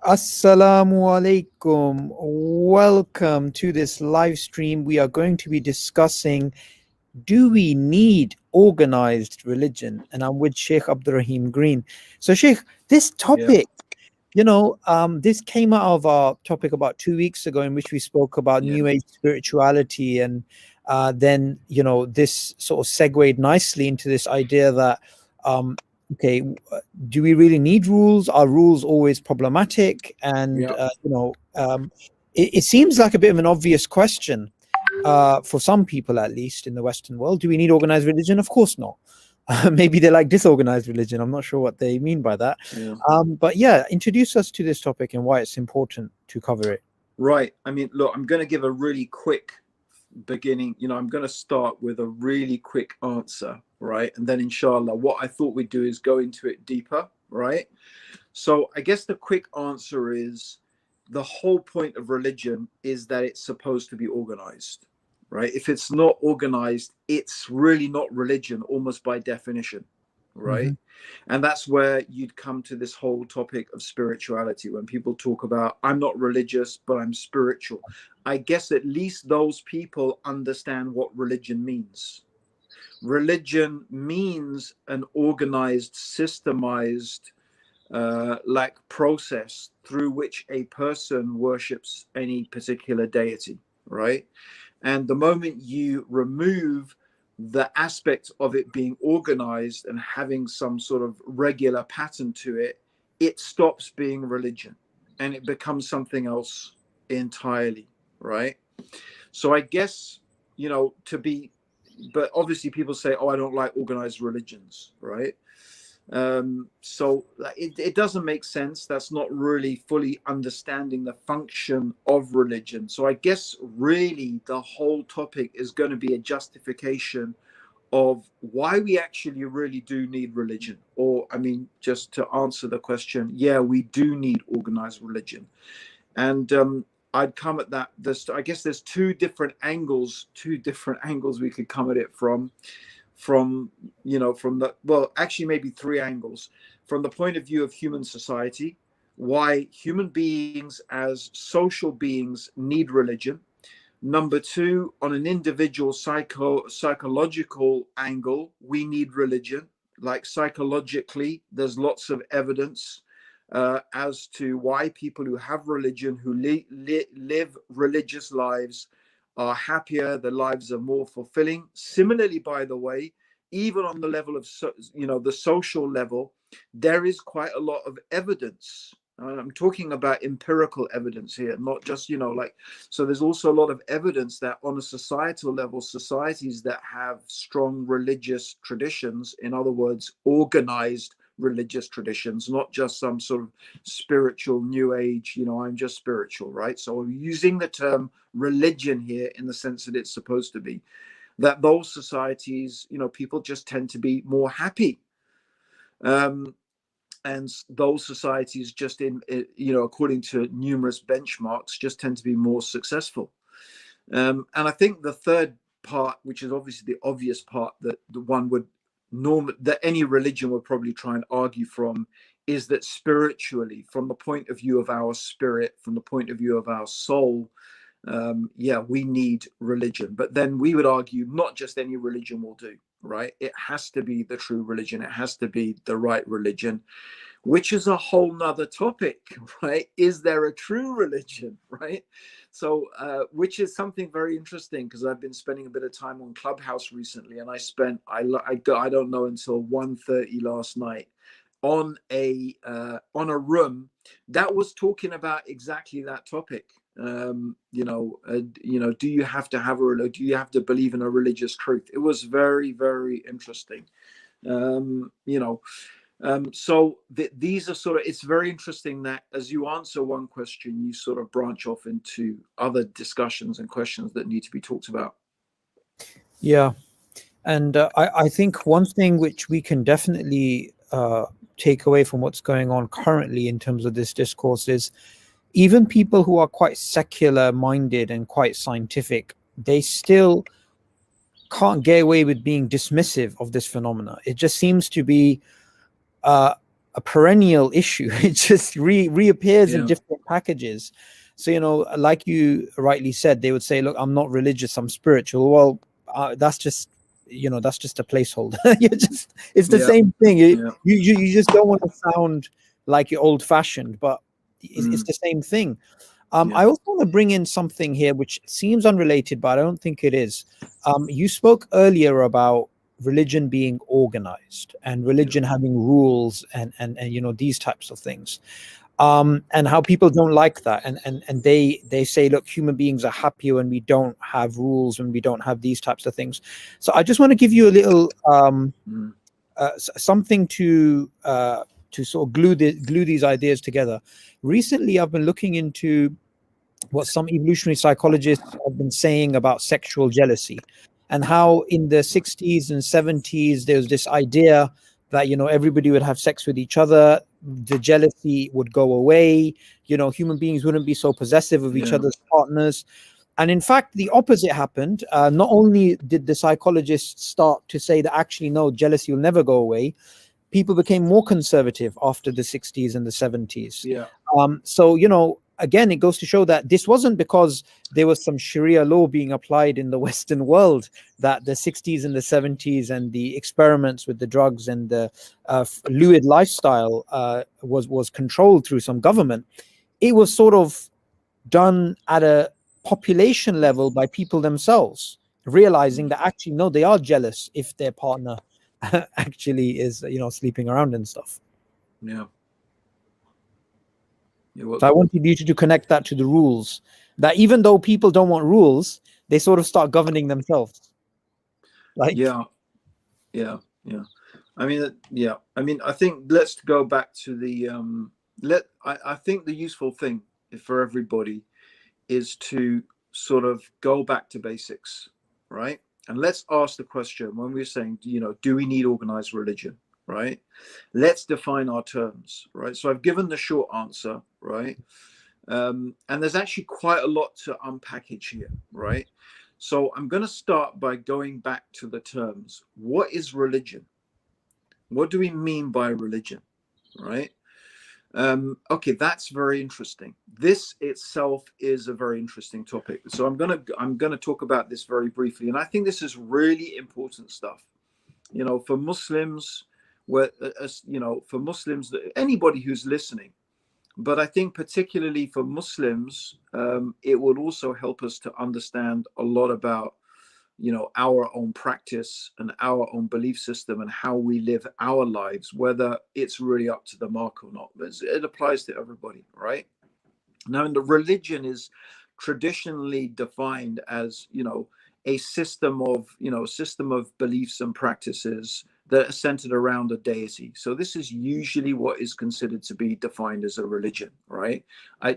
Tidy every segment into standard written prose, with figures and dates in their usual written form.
Assalamu alaikum. Welcome to this live stream. We are going to be discussing, do we need organized religion? And I'm with Sheikh Abdurrahim Green. So, Sheikh, this Yeah, topic, this came out of our topic about 2 weeks ago, in which we spoke about yeah, New Age spirituality, and then this sort of segued nicely into this idea that okay, do we really need rules? Are rules always problematic? And yeah, it seems like a bit of an obvious question for some people, at least in the Western world. Do we need organized religion? Of course not. Maybe they like disorganized religion. I'm not sure what they mean by that. yeah. But yeah, introduce us to this topic and why it's important to cover it. Right. I mean, look, I'm going to give a really quick beginning. I'm going to start with a really quick answer, right? And then, inshallah, what I thought we'd do is go into it deeper, right? So, I guess the quick answer is the whole point of religion is that it's supposed to be organized, right? If it's not organized, it's really not religion, almost by definition, right? Hmm. And that's where you'd come to this whole topic of spirituality. When people talk about, I'm not religious, but I'm spiritual, I guess at least those people understand what religion means. Religion means an organized, systemized, like process through which a person worships any particular deity, right? And the moment you remove the aspect of it being organized and having some sort of regular pattern to it, it stops being religion and it becomes something else entirely, right? So I guess, but obviously people say, oh, I don't like organized religions, right? So it doesn't make sense. That's not really fully understanding the function of religion. So I guess really the whole topic is going to be a justification of why we actually really do need religion. Or, I mean, just to answer the question, yeah, we do need organized religion. And I'd come at that. I guess there's two different angles we could come at it from actually maybe three angles. From the point of view of human society, why human beings as social beings need religion. Number two, on an individual psychological angle, we need religion. Like psychologically, there's lots of evidence as to why people who have religion, who live religious lives, are happier, their lives are more fulfilling. Similarly, by the way, even on the level of the social level, there is quite a lot of evidence. I'm talking about empirical evidence here, not just so there's also a lot of evidence that on a societal level, societies that have strong religious traditions, in other words, organized religious traditions, not just some sort of spiritual new age, I'm just spiritual, right? So I'm using the term religion here in the sense that it's supposed to be, that those societies, people just tend to be more happy. And those societies just according to numerous benchmarks, just tend to be more successful. And I think the third part, which is obviously the obvious part that the one would that any religion would probably try and argue from, is that spiritually, from the point of view of our spirit, from the point of view of our soul, we need religion. But then we would argue not just any religion will do, right? It has to be the true religion. It has to be the right religion, which is a whole nother topic, right? Is there a true religion, right? So, which is something very interesting, because I've been spending a bit of time on Clubhouse recently, and I don't know, until 1:30 last night on a room that was talking about exactly that topic. Do you have to have do you have to believe in a religious truth? It was very, very interesting. So these are sort of, it's very interesting that as you answer one question, you sort of branch off into other discussions and questions that need to be talked about. Yeah. And I think one thing which we can definitely take away from what's going on currently in terms of this discourse is, even people who are quite secular minded and quite scientific, they still can't get away with being dismissive of this phenomena. It just seems to be a perennial issue. It just reappears in Yeah. different packages. So, like you rightly said, they would say, look, I'm not religious, I'm spiritual. Well, that's just, that's just a placeholder. It's the Yeah. same thing. Yeah. You just don't want to sound like you're old fashioned, but it's Mm. the same thing. Yeah. I also want to bring in something here which seems unrelated, but I don't think it is. You spoke earlier about religion being organized and Yeah. religion having rules and these types of things, and how people don't like that, and they say, look, human beings are happier when we don't have rules, when we don't have these types of things. So I just want to give you a little Mm. something to sort of glue these ideas together. Recently, I've been looking into what some evolutionary psychologists have been saying about sexual jealousy, and how in the 60s and 70s there was this idea that everybody would have sex with each other, the jealousy would go away, human beings wouldn't be so possessive of each Yeah. other's partners. And in fact, the opposite happened. Not only did the psychologists start to say that actually, no, jealousy will never go away, people became more conservative after the 60s and the 70s. Yeah. So, again, it goes to show that this wasn't because there was some Sharia law being applied in the Western world, that the 60s and the 70s and the experiments with the drugs and the lewd lifestyle was controlled through some government. It was sort of done at a population level by people themselves, realizing Mm. that actually, no, they are jealous if their partner actually is, sleeping around and stuff. Yeah. Yeah. So I wanted you to connect that to the rules, that even though people don't want rules, they sort of start governing themselves. Like, Yeah. Yeah. Yeah. I mean, yeah. I mean, I think let's go back to the I think the useful thing for everybody is to sort of go back to basics, right? And let's ask the question when we're saying, do we need organized religion, right? Let's define our terms, right? So I've given the short answer, right? And there's actually quite a lot to unpackage here, right? So I'm going to start by going back to the terms. What is religion? What do we mean by religion, right? Okay, that's very interesting. This itself is a very interesting topic. So I'm gonna talk about this very briefly, and I think this is really important stuff. For Muslims, for Muslims, anybody who's listening, but I think particularly for Muslims, it would also help us to understand a lot about our own practice and our own belief system and how we live our lives, whether it's really up to the mark or not. It applies to everybody, right? Now, the religion is traditionally defined as a system of beliefs and practices that are centered around a deity. So this is usually what is considered to be defined as a religion, right?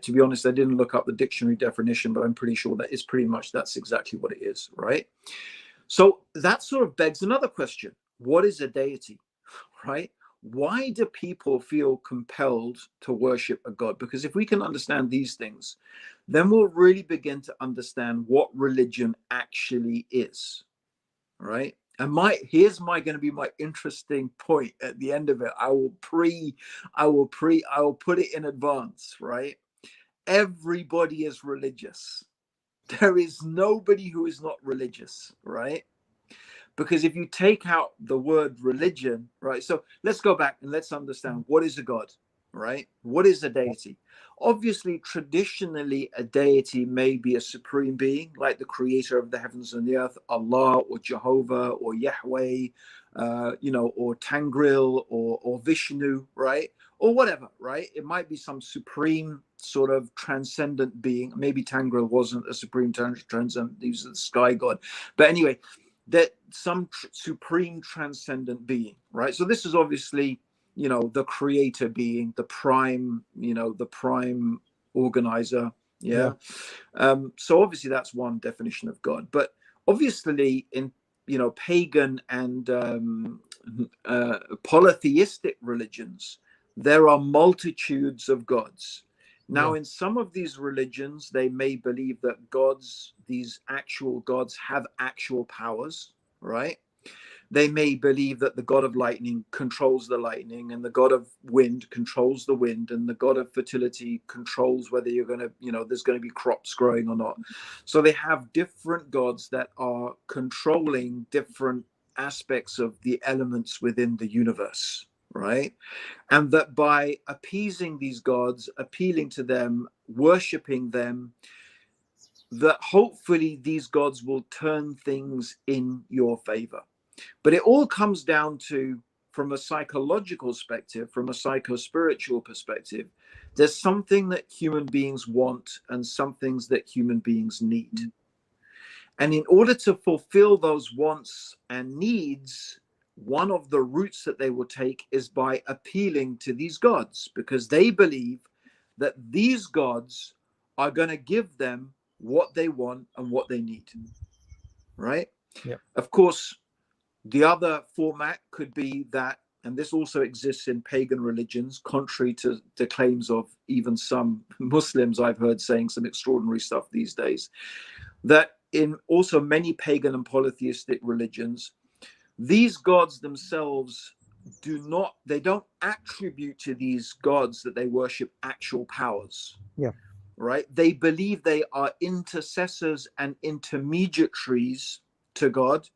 To be honest, I didn't look up the dictionary definition, but I'm pretty sure that is pretty much that's exactly what it is, right? So that sort of begs another question. What is a deity, right? Why do people feel compelled to worship a god? Because if we can understand these things, then we'll really begin to understand what religion actually is, right? And here's going to be my interesting point at the end of it. I will put it in advance, right? Everybody is religious. There is nobody who is not religious, right? Because if you take out the word religion, right? So let's go back and let's understand, what is a god, right? What is a deity? Obviously, traditionally, a deity may be a supreme being, like the creator of the heavens and the earth, Allah or Jehovah or Yahweh, or Tangril or Vishnu, right? Or whatever, right? It might be some supreme sort of transcendent being. Maybe Tangril wasn't a supreme transcendent, he was the sky god. But anyway, that some supreme transcendent being, right? So this is obviously, the creator being, the prime, the prime organizer. Yeah. So obviously that's one definition of God. But obviously in, pagan and polytheistic religions, there are multitudes of gods. Now, in some of these religions, they may believe that these actual gods, have actual powers, right? They may believe that the god of lightning controls the lightning, and the god of wind controls the wind, and the god of fertility controls whether you're going to, there's going to be crops growing or not. So they have different gods that are controlling different aspects of the elements within the universe, right? And that by appeasing these gods, appealing to them, worshiping them, that hopefully these gods will turn things in your favor. But it all comes down to, from a psychological perspective, from a psycho-spiritual perspective, there's something that human beings want and some things that human beings need. And in order to fulfill those wants and needs, one of the routes that they will take is by appealing to these gods, because they believe that these gods are going to give them what they want and what they need, right? Yep. Of course, the other format could be that, and this also exists in pagan religions, contrary to the claims of even some Muslims I've heard saying some extraordinary stuff these days, that in also many pagan and polytheistic religions, these gods themselves they don't attribute to these gods that they worship actual powers. Yeah. Right? They believe they are intercessors and intermediaries to God,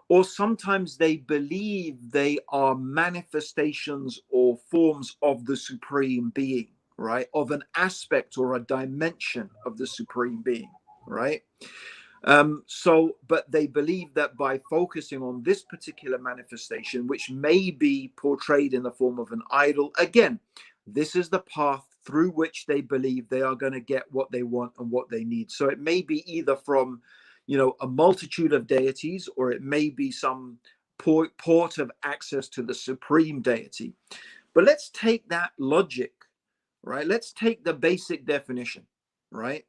or sometimes they believe they are manifestations or forms of the supreme being, right? Of an aspect or a dimension of the supreme being, right? But they believe that by focusing on this particular manifestation, which may be portrayed in the form of an idol, again, this is the path through which they believe they are going to get what they want and what they need. So it may be either from, a multitude of deities, or it may be some port of access to the supreme deity. But let's take that logic, right? Let's take the basic definition, right?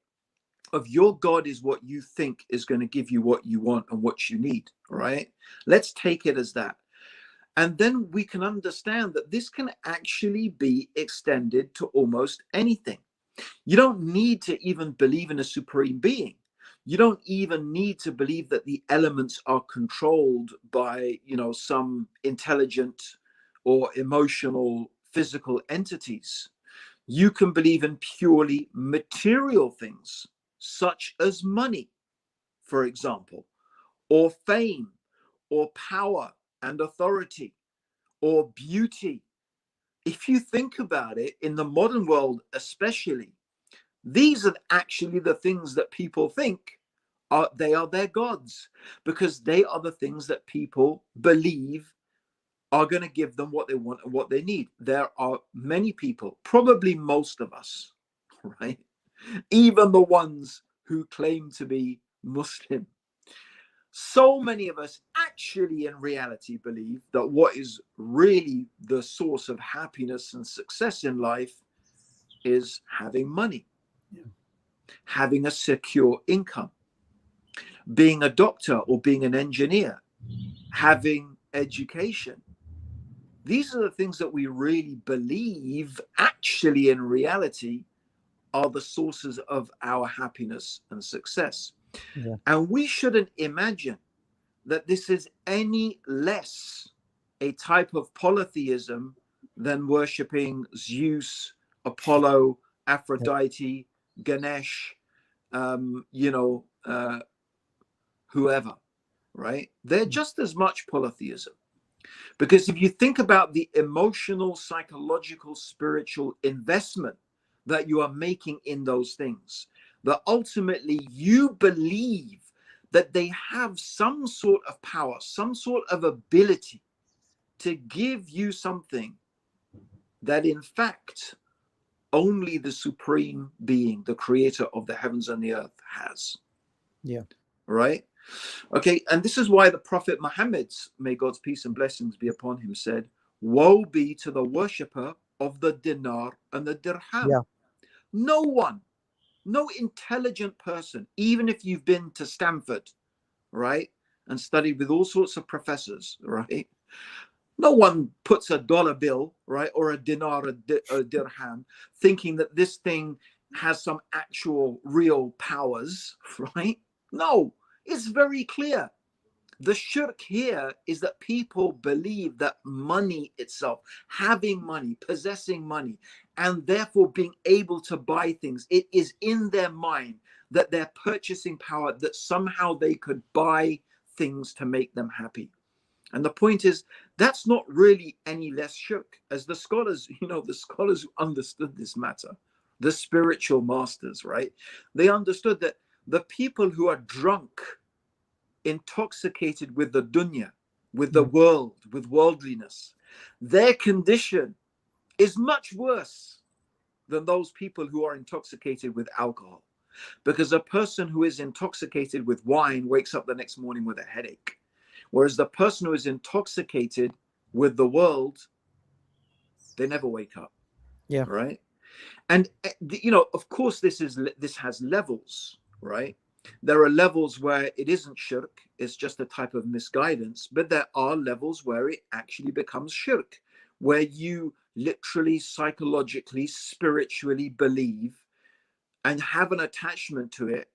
Of your God is what you think is going to give you what you want and what you need, right? Let's take it as that. And then we can understand that this can actually be extended to almost anything. You don't need to even believe in a supreme being. You don't even need to believe that the elements are controlled by, some intelligent or emotional physical entities. You can believe in purely material things, such as money, for example, or fame, or power and authority, or beauty. If you think about it, in the modern world especially, these are actually the things that people think they are their gods, because they are the things that people believe are going to give them what they want and what they need. There are many people, probably most of us, right? Even the ones who claim to be Muslim. So many of us actually in reality believe that what is really the source of happiness and success in life is having money, having a secure income, being a doctor or being an engineer, having education. These are the things that we really believe actually in reality are the sources of our happiness and success. Yeah. And we shouldn't imagine that this is any less a type of polytheism than worshipping Zeus, Apollo, Aphrodite, Ganesh, whoever, right? They're just as much polytheism. Because if you think about the emotional, psychological, spiritual investment that you are making in those things, that ultimately you believe that they have some sort of power, some sort of ability to give you something that in fact only the supreme being, the creator of the heavens and the earth, has. Yeah. Right? Okay, and this is why the Prophet Muhammad, may God's peace and blessings be upon him, said, woe be to the worshipper of the dinar and the dirham. Yeah. No one, no intelligent person, even if you've been to Stanford, right, and studied with all sorts of professors, right, no one puts a dollar bill, right, or a dinar, a dirham, thinking that this thing has some actual real powers, right? No, it's very clear The shirk here is that people believe that money itself, having money, possessing money, and therefore being able to buy things, it is in their mind that their purchasing power, that somehow they could buy things to make them happy. And the point is, that's not really any less shirk. As the scholars, the scholars who understood this matter, the spiritual masters, right? They understood that the people who are drunk, intoxicated with the dunya, with the world, with worldliness, their condition is much worse than those people who are intoxicated with alcohol. Because a person who is intoxicated with wine wakes up the next morning with a headache. Whereas the person who is intoxicated with the world, they never wake up. Yeah. Right. And, of course, this has levels, right? There are levels where it isn't shirk, it's just a type of misguidance, but there are levels where it actually becomes shirk, where you literally, psychologically, spiritually believe and have an attachment to it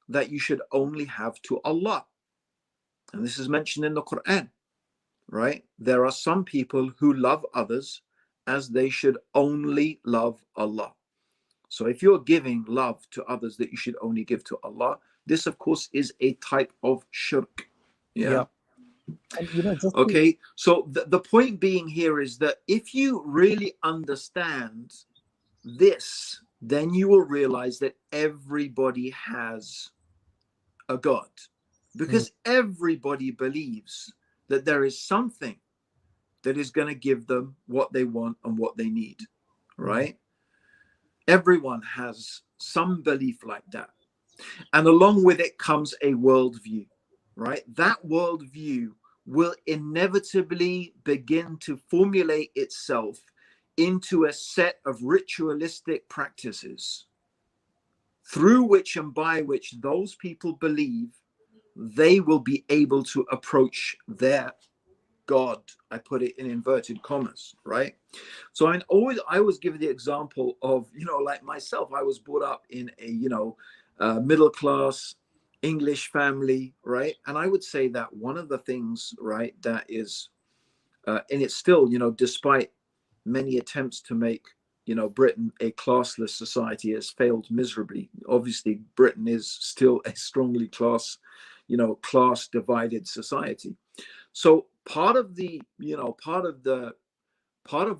that you should only have to Allah. And this is mentioned in the Quran, right? There are some people who love others as they should only love Allah. So if you're giving love to others that you should only give to Allah, this of course is a type of shirk. Yeah. And just Okay. So the point being here is that if you really understand this, then you will realize that everybody has a God, because everybody believes that there is something that is going to give them what they want and what they need, right? Everyone has some belief like that. And along with it comes a worldview, right? That worldview will inevitably begin to formulate itself into a set of ritualistic practices through which and by which those people believe they will be able to approach their God. I put it in inverted commas, right? So I always give the example of, like myself, I was brought up in a, middle class English family, right? And I would say that one of the things, right, that is, and it's still, despite many attempts to make, Britain a classless society, has failed miserably. Obviously, Britain is still a strongly class divided society. So part of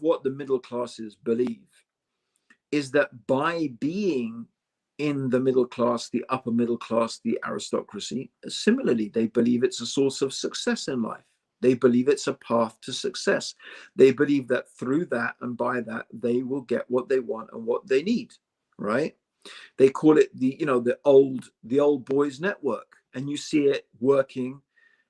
what the middle classes believe is that by being in the middle class, the upper middle class, the aristocracy, similarly, they believe it's a source of success in life. They believe it's a path to success. They believe that through that and by that, they will get what they want and what they need, right? They call it the old boys network, and you see it working,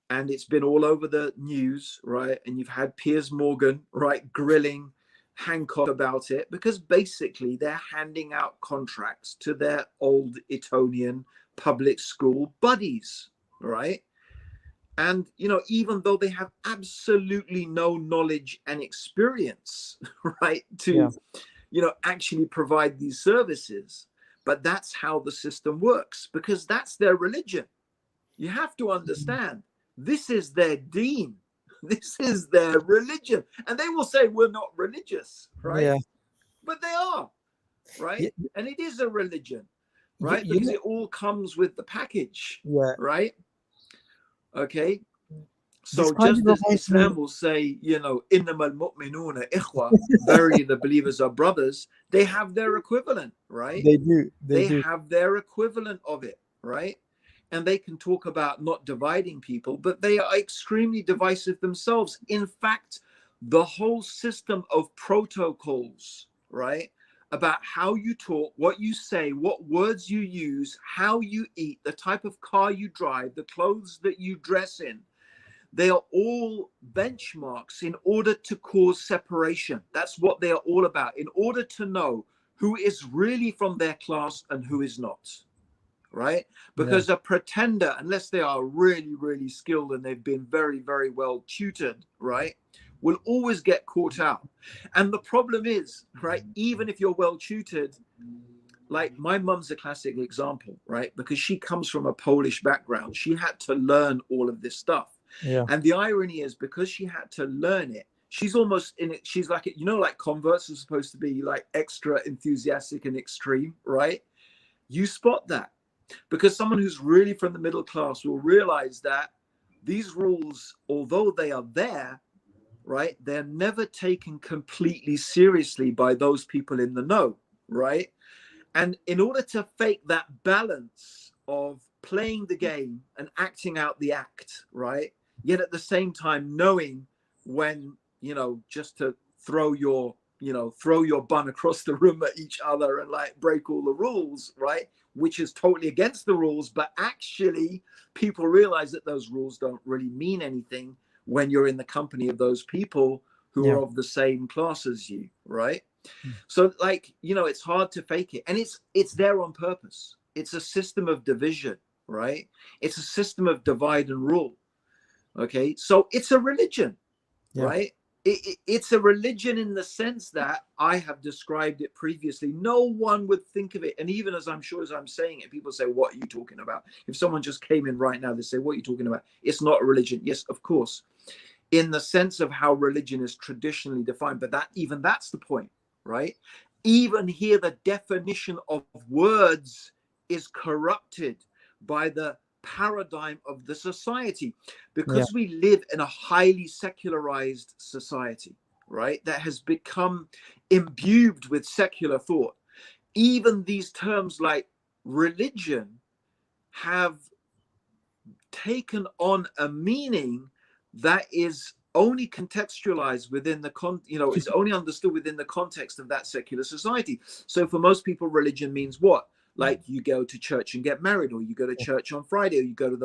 and it's been all over the news, right? And you've had Piers Morgan, right, grilling Hancock about it, because basically they're handing out contracts to their old Etonian public school buddies, right? And, even though they have absolutely no knowledge and experience, right, to, actually provide these services, but that's how the system works, because that's their religion. You have to understand, this is their deen. This is their religion. And they will say, we're not religious, right? Yeah. But they are, right? Yeah. And it is a religion, You, right? you Because know, it all comes with the package, yeah. right? Okay. This So kind just of as reminds me. Islam will say, innamal mu'minuna ikhwa, verily the believers are brothers, they have their equivalent, right? They do. They They do. have their equivalent of it, right? And they can talk about not dividing people, but they are extremely divisive themselves. In fact, the whole system of protocols, right, about how you talk, what you say, what words you use, how you eat, the type of car you drive, the clothes that you dress in, they are all benchmarks in order to cause separation. That's what they are all about, in order to know who is really from their class and who is not, right? Yeah. Because a pretender, unless they are really, really skilled and they've been very, very well tutored, right, will always get caught out. And the problem is, right, even if you're well tutored, like my mum's a classic example, right? Because she comes from a Polish background. She had to learn all of this stuff. Yeah. And the irony is, because she had to learn it, she's almost in it. She's like, you know, like converts are supposed to be like extra enthusiastic and extreme, right? You spot that, because someone who's really from the middle class will realize that these rules, although they are there, right, they're never taken completely seriously by those people in the know, right? And in order to fake that balance of playing the game and acting out the act, right, yet at the same time knowing when, you know, just to throw your, you know, throw your bun across the room at each other and like break all the rules, right, which is totally against the rules, but actually people realize that those rules don't really mean anything when you're in the company of those people who Yeah. are of the same class as you, right? So like, you know, it's hard to fake it, and it's there on purpose. It's a system of division, right? It's a system of divide and rule. Okay, so it's a religion, Yeah. right? It's a religion in the sense that I have described it previously. No one would think of it, and even as I'm sure as I'm saying it, people say, what are you talking about? If someone just came in right now, they say, what are you talking about? It's not a religion. Yes, of course, in the sense of how religion is traditionally defined, but that, even that's the point, right? Even here the definition of words is corrupted by the paradigm of the society, Yeah. because we live in a highly secularized society, right, that has become imbued with secular thought. Even these terms like religion have taken on a meaning that is only contextualized within the is only understood within the context of that secular society. So for most people, religion means what? Like you go to church and get married, or you go to church on Friday, or you go to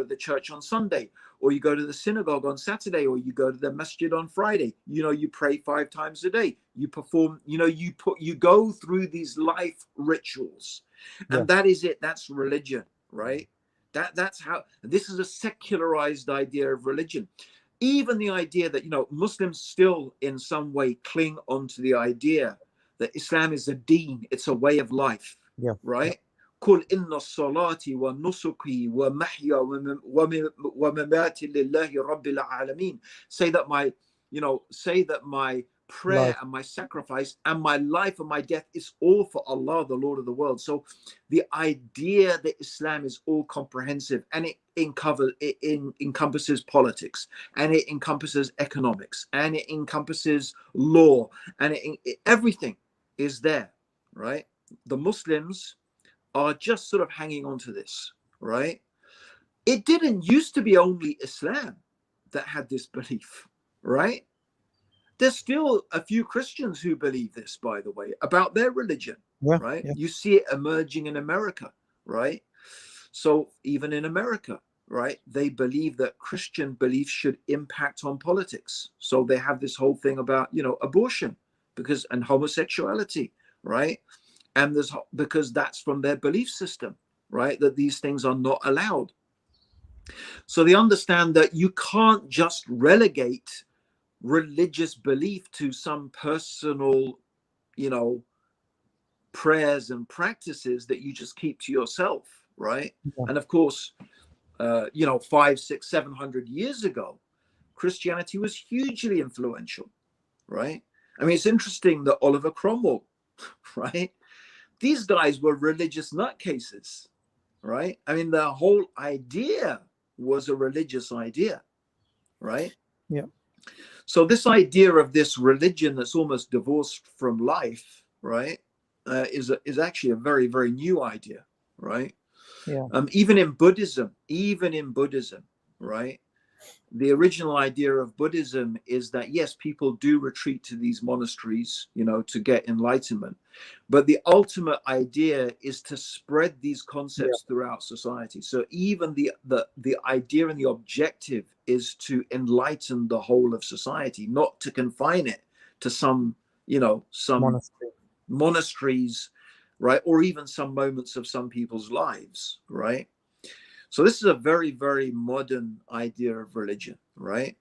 the church on Sunday, or you go to the synagogue on Saturday, or you go to the masjid on Friday. You know, you pray 5 times a day. You perform, you go through these life rituals, Yeah. and that is it. That's religion, right? That's how, this is a secularized idea of religion. Even the idea that, you know, Muslims still in some way cling onto the idea that Islam is a deen, it's a way of life, Yeah. right? قل إن صلاتي ونسكي ومحيا ومماتي لله رب العالمين. Say that my prayer Life. and my sacrifice and my life and my death is all for Allah, the Lord of the world. So the idea that Islam is all comprehensive, and it encompasses politics, and it encompasses economics, and it encompasses law, and everything is there, right? The Muslims are just sort of hanging on to this, right? It didn't used to be only Islam that had this belief, right? There's still a few Christians who believe this, by the way, about their religion, Yeah. right? Yeah. You see it emerging in America, right? So even in America, right, they believe that Christian beliefs should impact on politics. So they have this whole thing about, abortion and homosexuality, right? And because that's from their belief system, right, that these things are not allowed. So they understand that you can't just relegate religious belief to some personal, prayers and practices that you just keep to yourself, right? Yeah. And of course, 5, 6, 700 years ago, Christianity was hugely influential, right? I mean, it's interesting that Oliver Cromwell, right? These guys were religious nutcases, right? I mean, the whole idea was a religious idea, right? Yeah. So this idea of this religion that's almost divorced from life, right, is actually a very, very new idea, right? Yeah. Even in Buddhism, right? The original idea of Buddhism is that, yes, people do retreat to these monasteries, to get enlightenment. But the ultimate idea is to spread these Yeah. concepts throughout society. So even the idea and the objective is to enlighten the whole of society, not to confine it to some Monastery. monasteries, right? Or even some moments of some people's lives, right? So this is a very, very modern idea of religion, right?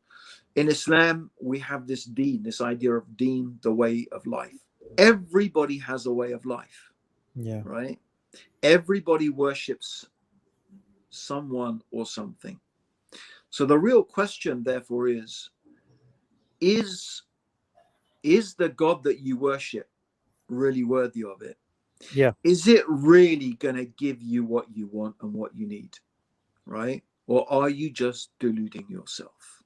In Islam, we have this deen, this idea of deen, the way of life. Everybody has a way of life, Yeah. right? Everybody worships someone or something. So the real question, therefore, is the God that you worship really worthy of it? Yeah. Is it really going to give you what you want and what you need, right? Or are you just deluding yourself,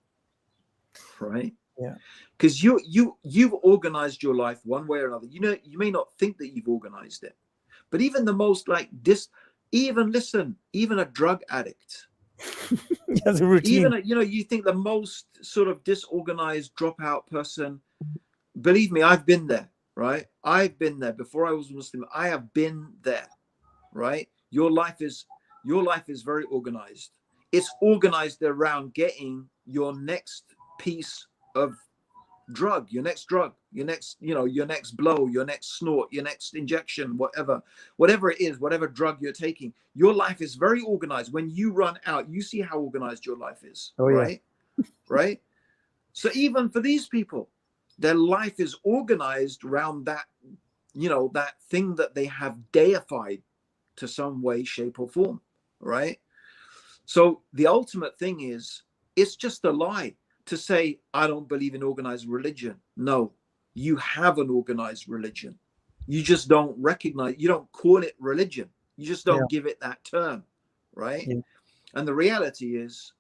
right? Yeah. Because you've organized your life one way or another. You know, you may not think that you've organized it, but even the most like even a drug addict, He has a routine. you think the most sort of disorganized dropout person, believe me, I've been there, right? I've been there before I was Muslim. I have been there, right? Your life is very organized. It's organized around getting your next piece of drug, your next your next blow, your next snort, your next injection, whatever it is, whatever drug you're taking. Your life is very organized. When you run out, you see how organized your life is, Oh yeah. right? So even for these people, their life is organized around that, that thing that they have deified to some way, shape, or form, right? So the ultimate thing is, it's just a lie to say, I don't believe in organized religion. No, you have an organized religion. You just don't recognize, you don't call it religion. You just Yeah. don't give it that term, right? Yeah. And the reality is,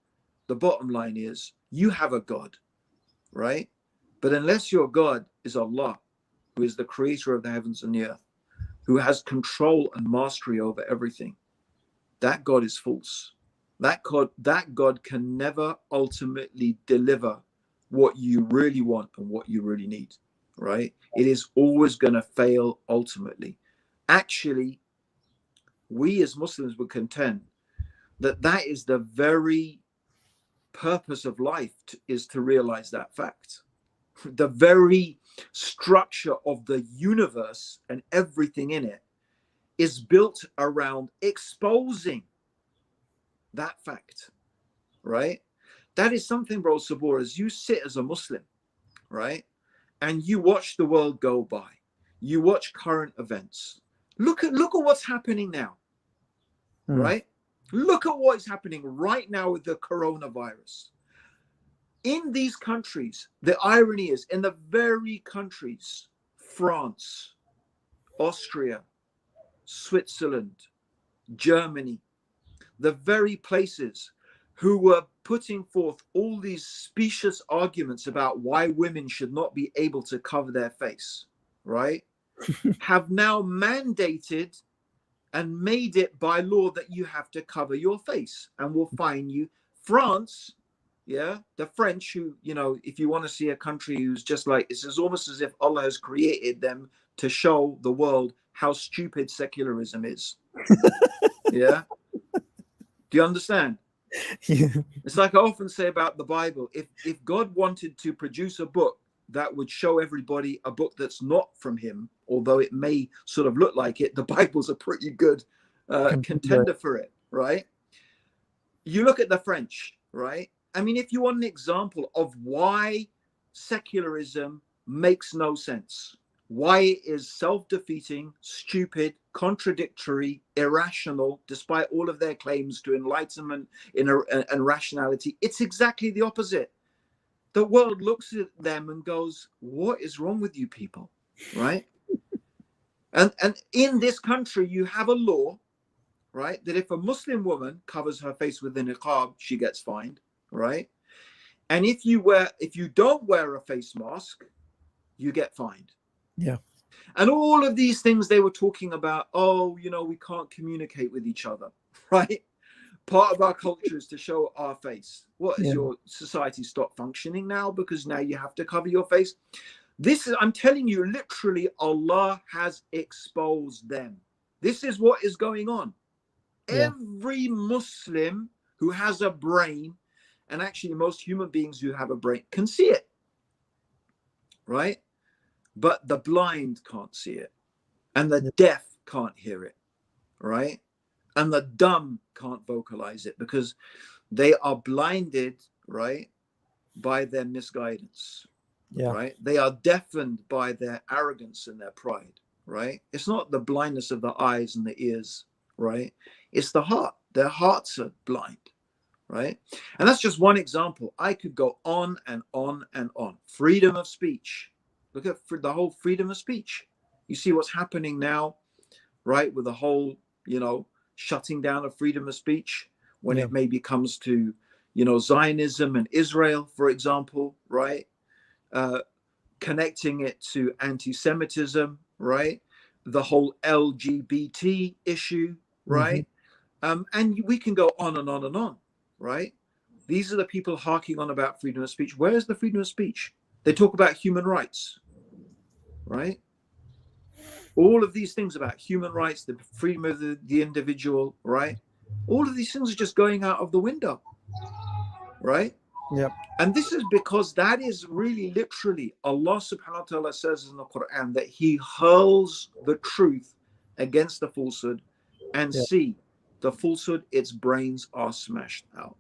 the bottom line is, you have a God, right? But unless your God is Allah, who is the creator of the heavens and the earth, who has control and mastery over everything, that God is false. That God can never ultimately deliver what you really want and what you really need, right? It is always going to fail ultimately. Actually, we as Muslims would contend that that is the very purpose of life, is to realize that fact. The very structure of the universe and everything in it is built around exposing that fact, right? That is something, bro, Sabor, as you sit as a Muslim, right? And you watch the world go by, you watch current events. Look at what's happening now, Mm. right? Look at what's happening right now with the coronavirus. In these countries, the irony is, in the very countries, France, Austria, Switzerland, Germany, the very places who were putting forth all these specious arguments about why women should not be able to cover their face, right, have now mandated and made it by law that you have to cover your face and will fine you. France, yeah, the French, who, if you want to see a country who's just like, it's almost as if Allah has created them to show the world how stupid secularism is. Yeah. Do you understand? Yeah. It's like I often say about the Bible. If God wanted to produce a book that would show everybody a book that's not from him, although it may sort of look like it, the Bible's a pretty good contender for it, right? You look at the French, right? I mean, if you want an example of why secularism makes no sense, why it is self-defeating, stupid, contradictory, irrational, despite all of their claims to enlightenment and rationality, it's exactly the opposite. The world looks at them and goes, what is wrong with you people, right? And in this country, you have a law, right, that if a Muslim woman covers her face with a niqab, she gets fined, right? And if you don't wear a face mask, you get fined. Yeah. And all of these things they were talking about, we can't communicate with each other, right? Part of our culture is to show our face. What is Yeah. your society stop functioning now because now you have to cover your face? I'm telling you, literally, Allah has exposed them. This is what is going on. Yeah. Every Muslim who has a brain, and actually most human beings who have a brain can see it, right? But the blind can't see it, and the deaf can't hear it, right? And the dumb can't vocalize it because they are blinded, right, by their misguidance, Yeah. right? They are deafened by their arrogance and their pride, right? It's not the blindness of the eyes and the ears, right? It's the heart. Their hearts are blind, right? And that's just one example. I could go on and on and on. Freedom of speech. Look at the whole freedom of speech. You see what's happening now, right? With the whole, shutting down of freedom of speech when Yeah. it maybe comes to, Zionism and Israel, for example, right? Connecting it to anti-Semitism, right? The whole LGBT issue, Mm-hmm. right? And we can go on and on and on, right? These are the people harking on about freedom of speech. Where is the freedom of speech? They talk about human rights, right? All of these things about human rights, the freedom of the individual, right? All of these things are just going out of the window, right? Yeah. And this is because that is really literally Allah subhanahu wa ta'ala says in the Quran that he hurls the truth against the falsehood, and Yeah. see the falsehood, its brains are smashed out.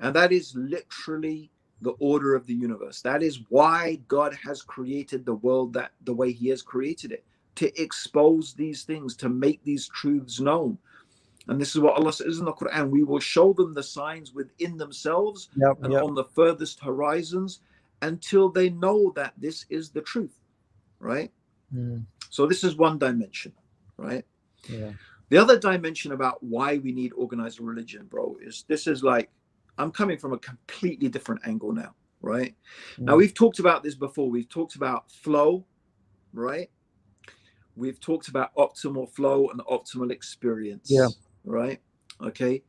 And that is literally the order of the universe. That is why God has created the world that the way he has created it, to expose these things, to make these truths known. And this is what Allah says in the Quran: we will show them the signs within themselves Yep. and Yep. on the furthest horizons until they know that this is the truth, right? Mm. So this is one dimension, right? Yeah. The other dimension about why we need organized religion, bro, is this is like, I'm coming from a completely different angle now, right? Now, Mm. we've talked about this before. We've talked about flow, right? We've talked about optimal flow and optimal Yeah. experience, right? Okay.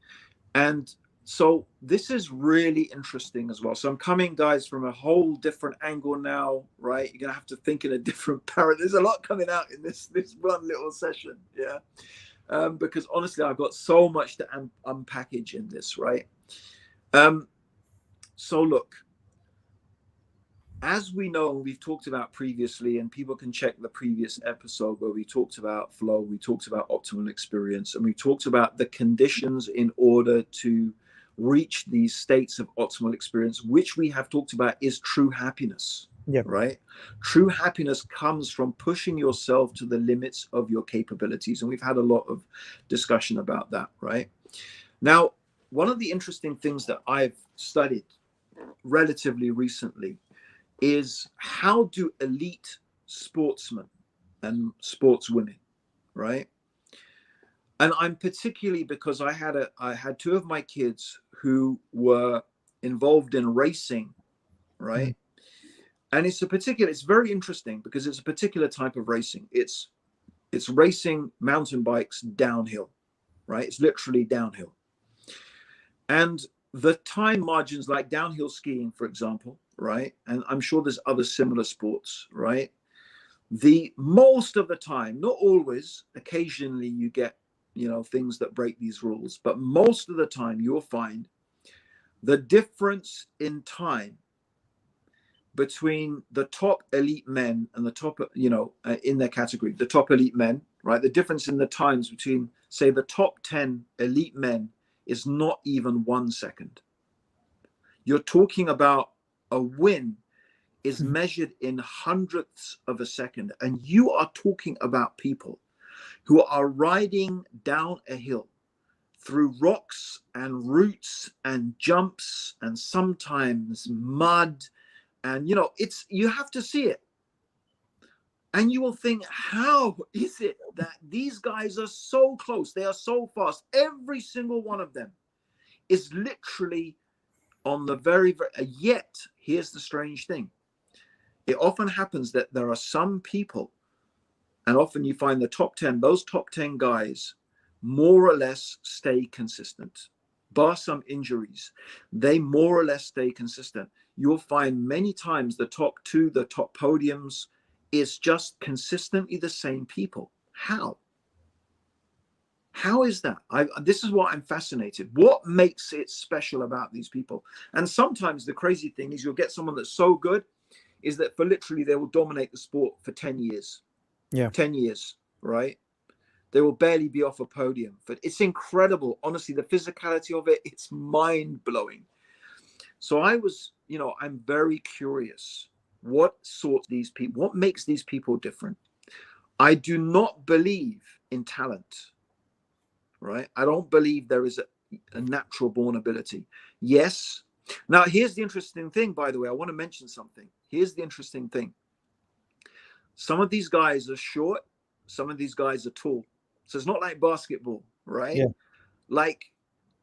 And so this is really interesting as well. So I'm coming, guys, from a whole different angle now, right? You're gonna have to think in a different paradigm. There's a lot coming out in this one little session, yeah. Because honestly, I've got so much to unpackage in this, right? So look, as we know, we've talked about previously, and people can check the previous episode where we talked about flow, we talked about optimal experience, and we talked about the conditions in order to reach these states of optimal experience, which we have talked about is true happiness, Yeah. right? True happiness comes from pushing yourself to the limits of your capabilities. And we've had a lot of discussion about that, right? Now, one of the interesting things that I've studied relatively recently is how do elite sportsmen and sportswomen, right? And I'm particularly, because I had two of my kids who were involved in racing, Mm. right? And it's very interesting because it's a particular type of racing. It's racing mountain bikes downhill, right? It's literally downhill. And the time margins, like downhill skiing, for example, right? And I'm sure there's other similar sports, right? The most of the time, not always, occasionally you get, things that break these rules, but most of the time you'll find the difference in time between the top elite men and the top, in their category, the top elite men, right? The difference in the times between, say, the top 10 elite men is not even 1 second. You're talking about a win is measured in hundredths of a second. And you are talking about people who are riding down a hill through rocks and roots and jumps and sometimes mud. And, you have to see it. And you will think, how is it that these guys are so close? They are so fast. Every single one of them is literally on the yet here's the strange thing. It often happens that there are some people, and often you find the top 10, those top 10 guys more or less stay consistent. Bar some injuries, they more or less stay consistent. You'll find many times the top two, the top podiums, is just consistently the same people. How? How is that? This is what I'm fascinated. What makes it special about these people? And sometimes the crazy thing is you'll get someone that's so good is that for literally they will dominate the sport for 10 years. Yeah. 10 years, right? They will barely be off a podium. But it's incredible. Honestly, the physicality of it, it's mind-blowing. So I was, I'm very curious. What makes these people different? I do not believe in talent, right? I don't believe there is a natural born ability. Yes. Now, here's the interesting thing, by the way. I want to mention something. Here's the interesting thing. Some of these guys are short, some of these guys are tall. So it's not like basketball, right? Yeah. Like,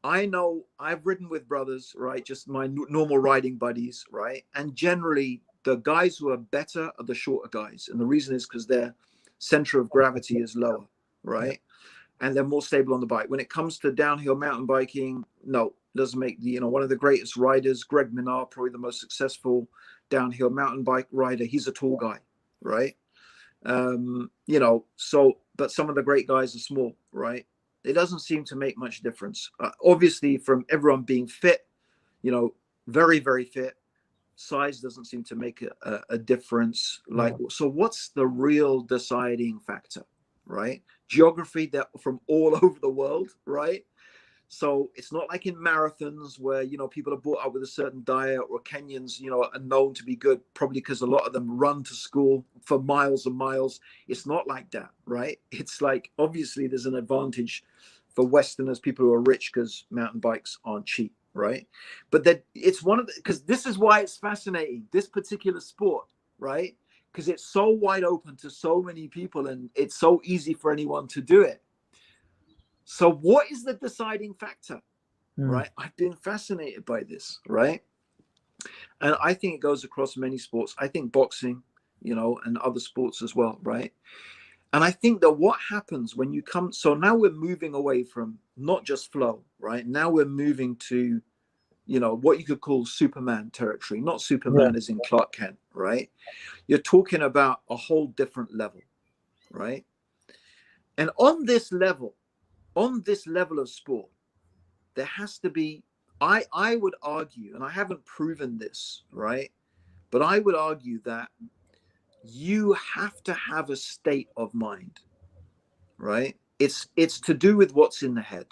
I know I've ridden with brothers, right? Just my normal riding buddies, right? And generally, the guys who are better are the shorter guys. And the reason is because their center of gravity is lower, right? And they're more stable on the bike. When it comes to downhill mountain biking, no, doesn't make the, one of the greatest riders, Greg Minnaar, probably the most successful downhill mountain bike rider. He's a tall guy, right? But some of the great guys are small, right? It doesn't seem to make much difference. Obviously, from everyone being fit, very, very fit, size doesn't seem to make a difference. So what's the real deciding factor, right? Geography, that from all over the world, right? So it's not like in marathons where, people are brought up with a certain diet, or Kenyans, are known to be good, probably because a lot of them run to school for miles and miles. It's not like that, right? It's like, obviously there's an advantage for Westerners, people who are rich, because mountain bikes aren't cheap, right? But that it's because this is why it's fascinating, this particular sport, right? Because it's so wide open to so many people, and it's so easy for anyone to do it. So what is the deciding factor, right? I've been fascinated by this, right? And I think it goes across many sports. I think boxing, and other sports as well, right? And I think that what happens when you come, so now we're moving away from not just flow, right? Now we're moving to, what you could call Superman territory, not Superman as in Clark Kent, right? You're talking about a whole different level, right? And on this level of sport, there has to be, I would argue, and I haven't proven this, right? But I would argue that you have to have a state of mind, right? It's to do with what's in the head.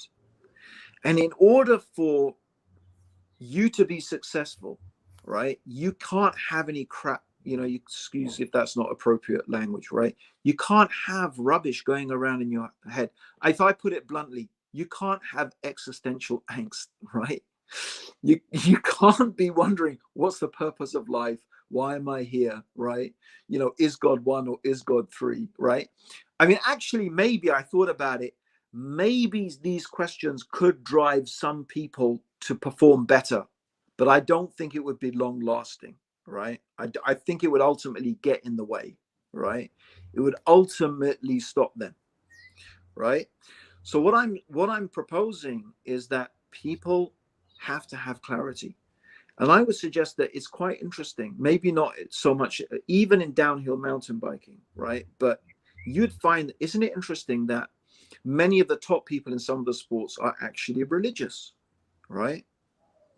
And in order for you to be successful, right, you can't have any crap, you excuse if that's not appropriate language, right? You can't have rubbish going around in your head. If I put it bluntly, you can't have existential angst, right? You can't be wondering, what's the purpose of life? Why am I here, right? Is God one or is God three, right? I mean, actually, maybe I thought about it. Maybe these questions could drive some people to perform better, but I don't think it would be long lasting, right? I think it would ultimately get in the way, right? It would ultimately stop them, right? So what I'm proposing is that people have to have clarity. And I would suggest that it's quite interesting, maybe not so much even in downhill mountain biking, right? But you'd find, isn't it interesting that many of the top people in some of the sports are actually religious, right?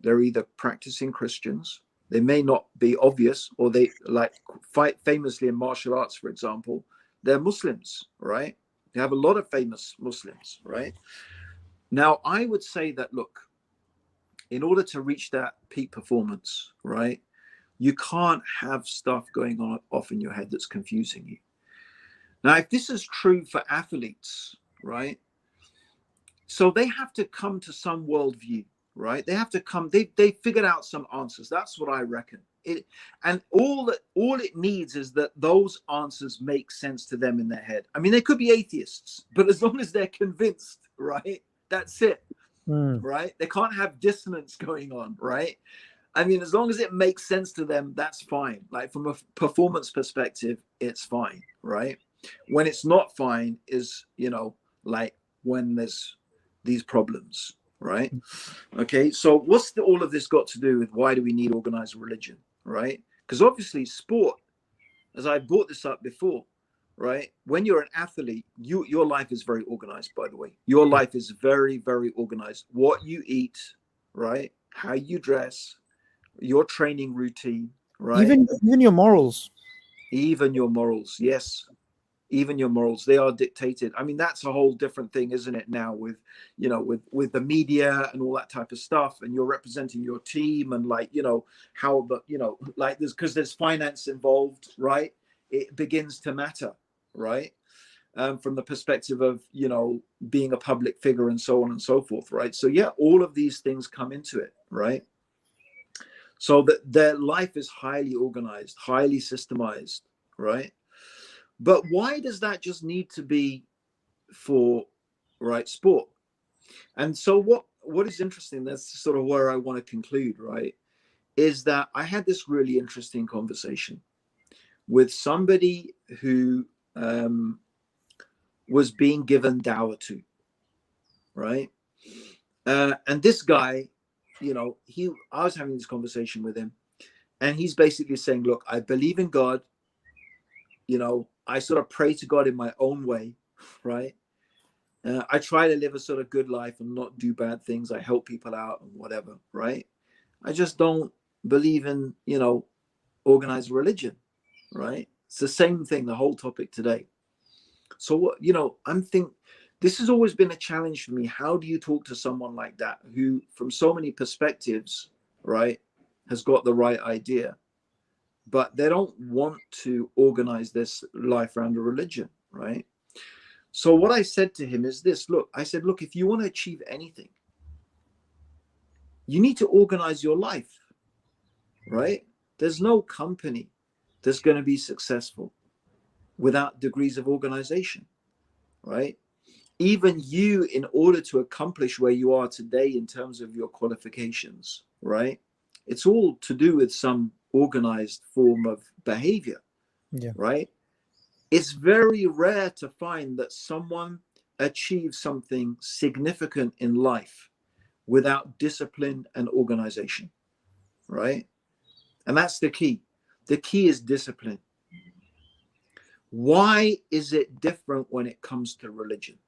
They're either practicing Christians, they may not be obvious, or they fight famously in martial arts, for example, they're Muslims, right? They have a lot of famous Muslims, right? Now, I would say that, look, in order to reach that peak performance, right, you can't have stuff going on off in your head that's confusing you. Now, if this is true for athletes, right, so they have to come to some worldview, right? They have to come, they figured out some answers. That's what I reckon. And all it needs is that those answers make sense to them in their head. I mean, they could be atheists, but as long as they're convinced, right, that's it. Right? They can't have dissonance going on, right? I mean, as long as it makes sense to them, that's fine. Like, from a performance perspective, it's fine, right? When it's not fine is, like when there's these problems, right? Okay, so what's all of this got to do with why do we need organized religion, right? Because obviously sport, as I brought this up before, right? When you're an athlete, your life is very organized, by the way. Your life is very, very organized. What you eat, right? How you dress, your training routine, right? Even your morals. Even your morals, yes. Even your morals, they are dictated. I mean, that's a whole different thing, isn't it, now with, with the media and all that type of stuff, and you're representing your team, and how the, like, because there's finance involved, right? It begins to matter, right? from the perspective of, being a public figure and so on and so forth, right? So yeah, all of these things come into it, right? So that their life is highly organized, highly systemized, right? But why does that just need to be for, right, sport? And so what is interesting, that's sort of where I want to conclude, right, is that I had this really interesting conversation with somebody who was being given dawah to, right? And this guy, I was having this conversation with him, and he's basically saying, look, I believe in God, I sort of pray to God in my own way, right? I try to live a sort of good life and not do bad things. I help people out and whatever, right? I just don't believe in, organized religion, right? It's the same thing, the whole topic today. So what, I'm thinking, this has always been a challenge for me. How do you talk to someone like that who, from so many perspectives, right, has got the right idea, but they don't want to organize this life around a religion, right? So what I said to him is this, look, if you want to achieve anything, you need to organize your life, right? There's no company that's going to be successful without degrees of organization, right? Even you, in order to accomplish where you are today in terms of your qualifications, right? It's all to do with some organized form of behavior, right? It's very rare to find that someone achieves something significant in life without discipline and organization, right? And that's the key. The key is discipline. Why is it different when it comes to religion?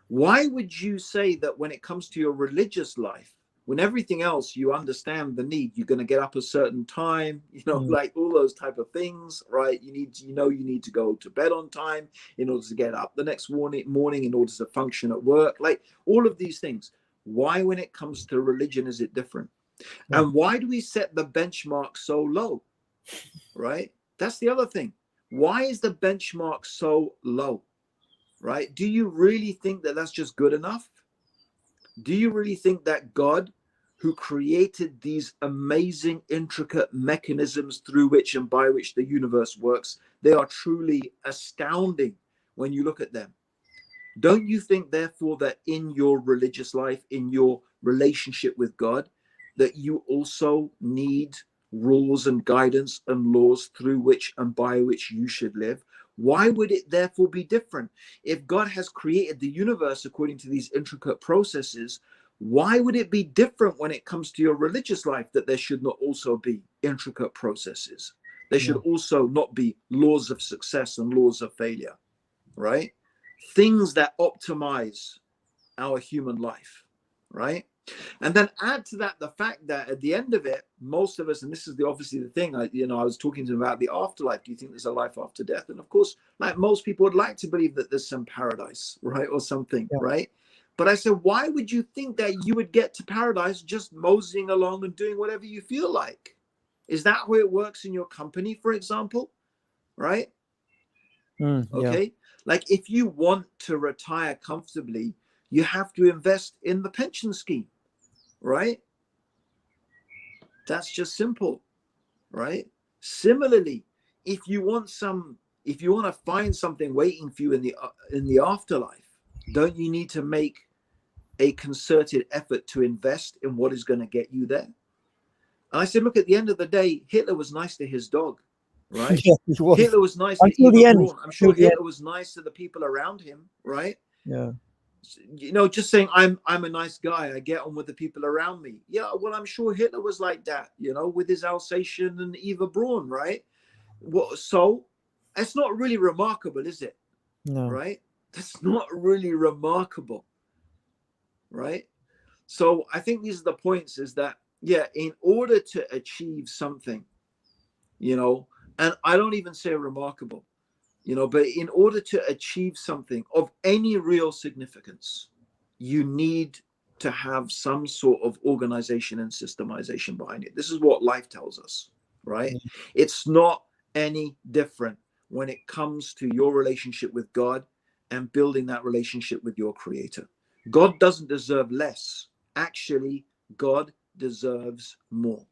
Why would you say that when it comes to your religious life, when everything else, you understand the need, you're going to get up a certain time, like all those type of things, right? You need to go to bed on time in order to get up the next morning in order to function at work, like all of these things. Why, when it comes to religion, is it different? And why do we set the benchmark so low, right? That's the other thing. Why is the benchmark so low, right? Do you really think that that's just good enough? Do you really think that God, who created these amazing, intricate mechanisms through which and by which the universe works, they are truly astounding when you look at them? Don't you think, therefore, that in your religious life, in your relationship with God, that you also need rules and guidance and laws through which and by which you should live? Why would it therefore be different? If God has created the universe according to these intricate processes, why would it be different when it comes to your religious life, that there should not also be intricate processes? There should also not be laws of success and laws of failure, right? Things that optimize our human life, right? And then add to that the fact that at the end of it, most of us, and this is obviously the thing, I was talking to him about the afterlife. Do you think there's a life after death? And of course, like most people would like to believe that there's some paradise, right? Or something, right? But I said, why would you think that you would get to paradise just moseying along and doing whatever you feel like? Is that how it works in your company, for example? Right? Okay. Like if you want to retire comfortably, you have to invest in the pension scheme, right? That's just simple, right? Similarly, if you want to find something waiting for you in the afterlife, don't you need to make a concerted effort to invest in what is going to get you there? And I said, look, at the end of the day, Hitler was nice to his dog, right? Hitler was nice to Eva Braun. I'm sure Hitler was nice to the people around him, right? Yeah. Just saying, I'm a nice guy, I get on with the people around me. Yeah, well, I'm sure Hitler was like that, with his Alsatian and Eva Braun, right? So it's not really remarkable, is it? No. Right? That's not really remarkable, right? So I think these are the points, is that, in order to achieve something, and I don't even say remarkable, but in order to achieve something of any real significance, you need to have some sort of organization and systemization behind it. This is what life tells us, right? It's not any different when it comes to your relationship with God and building that relationship with your creator. God doesn't deserve less. Actually, God deserves more.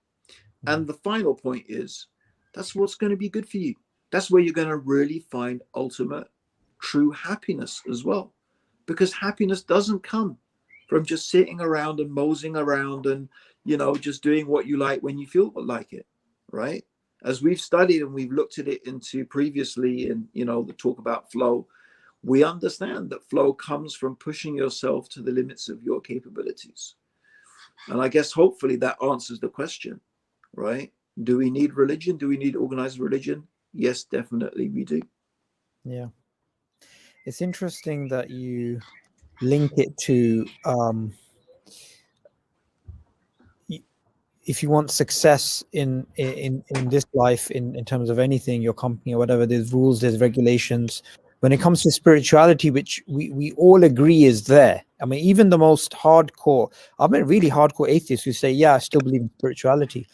And the final point is, that's what's going to be good for you. That's where you're going to really find ultimate, true happiness as well. Because happiness doesn't come from just sitting around and moseying around and, just doing what you like when you feel like it, right? As we've studied and we've looked at it into previously in, the talk about flow, we understand that flow comes from pushing yourself to the limits of your capabilities. And I guess hopefully that answers the question, right? Do we need religion? Do we need organized religion? Yes, definitely we do. Yeah. It's interesting that you link it to if you want success in this life, in terms of anything, your company or whatever, there's rules, there's regulations. When it comes to spirituality, which we all agree is there. I mean, even the most hardcore, really hardcore atheists who say, yeah, I still believe in spirituality.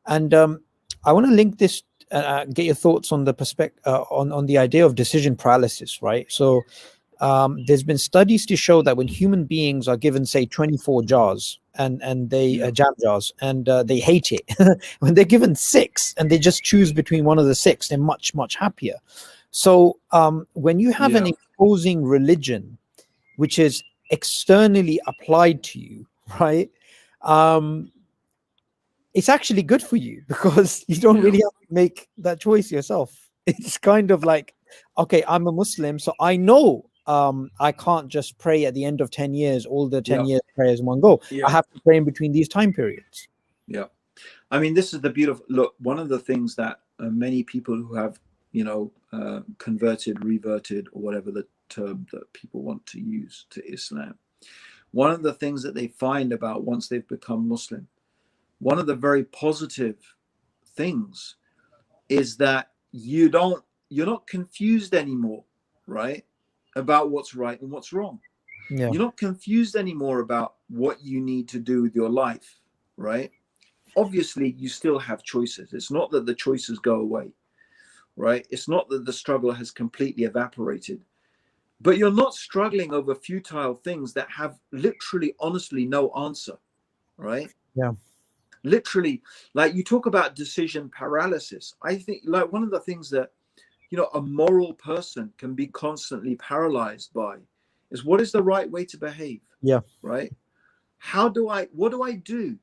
And I want to link this, get your thoughts on the perspective, on the idea of decision paralysis, right? So there's been studies to show that when human beings are given, say, 24 jars and they jam jars, and they hate it, when they're given 6 and they just choose between one of the 6, they're much, much happier. So when you have an imposing religion, which is externally applied to you, right? It's actually good for you because you don't really have to make that choice yourself. It's kind of like, okay, I'm a Muslim, so I know I can't just pray at the end of 10 years, all the 10 years prayers in one go. I have to pray in between these time periods. Yeah. I mean, this is the beautiful look. One of the things that many people who have, converted, reverted, or whatever the term that people want to use to Islam, one of the things that they find about once they've become Muslim, one of the very positive things is that you're not confused anymore, right? About what's right and what's wrong. Yeah. You're not confused anymore about what you need to do with your life, right? Obviously, you still have choices. It's not that the choices go away, right? It's not that the struggle has completely evaporated, but you're not struggling over futile things that have literally, honestly, no answer, right? Yeah. Literally, like you talk about decision paralysis. I think like one of the things that, a moral person can be constantly paralyzed by is, what is the right way to behave? Yeah. Right? What do I do?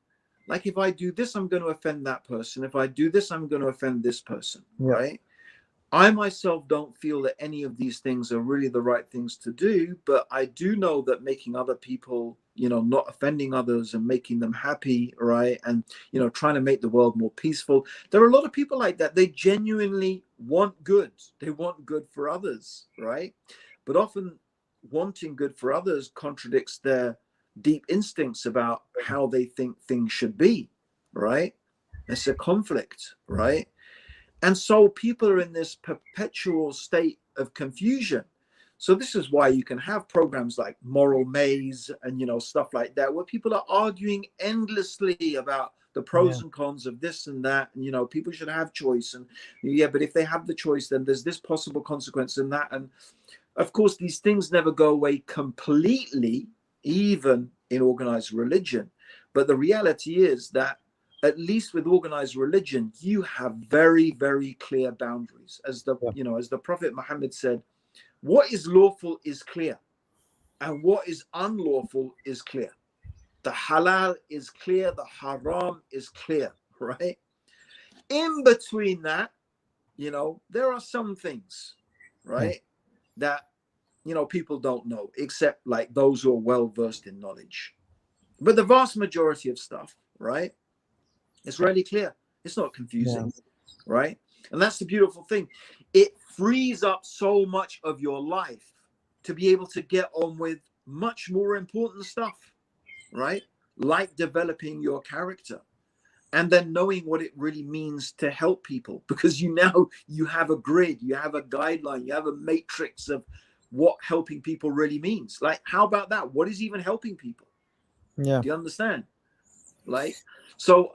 Like if I do this, I'm going to offend that person. If I do this, I'm going to offend this person, right? I myself don't feel that any of these things are really the right things to do, but I do know that making other people, not offending others and making them happy, right? And, trying to make the world more peaceful. There are a lot of people like that. They genuinely want good. They want good for others, right? But often wanting good for others contradicts their deep instincts about how they think things should be, right? It's a conflict, right? And so people are in this perpetual state of confusion. So this is why you can have programs like Moral Maze and, stuff like that, where people are arguing endlessly about the pros and cons of this and that. And, people should have choice. And but if they have the choice, then there's this possible consequence and that. And of course, these things never go away completely, even in organized religion. But the reality is that at least with organized religion, you have very, very clear boundaries. As the Prophet Muhammad said, what is lawful is clear, and what is unlawful is clear. The halal is clear, the haram is clear, right? In between that, there are some things, right, that people don't know, except like those who are well versed in knowledge. But the vast majority of stuff, right, it's really clear. It's not confusing, right? And that's the beautiful thing. It frees up so much of your life to be able to get on with much more important stuff, right? Like developing your character and then knowing what it really means to help people, because you have a grid, you have a guideline, you have a matrix of what helping people really means. Like, how about that? What is even helping people? Yeah. Do you understand? Like, so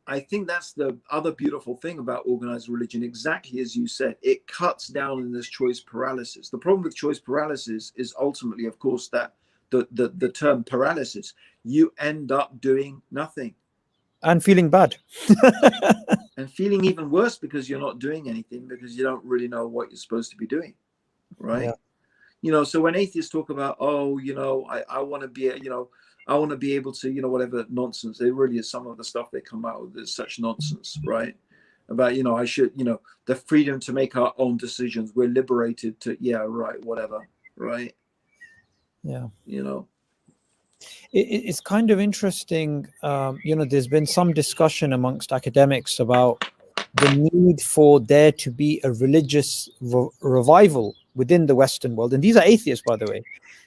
I think that's the other beautiful thing about organized religion. Exactly as you said, it cuts down in this choice paralysis. The problem with choice paralysis is ultimately, of course, that the term paralysis, you end up doing nothing And feeling bad. and feeling even worse because you're not doing anything, because you don't really know what you're supposed to be doing, right? Yeah. You know, so when atheists talk about, oh, you know, I want to be, you know, I want to be able to, you know, whatever nonsense, it really is some of the stuff they come out with is such nonsense, right? About, you know, I should, you know, the freedom to make our own decisions. We're liberated to, yeah, right, whatever, right? Yeah. You know, It's kind of interesting. You know, there's been some discussion amongst academics about the need for there to be a religious revival within the Western world. And these are atheists, by the way.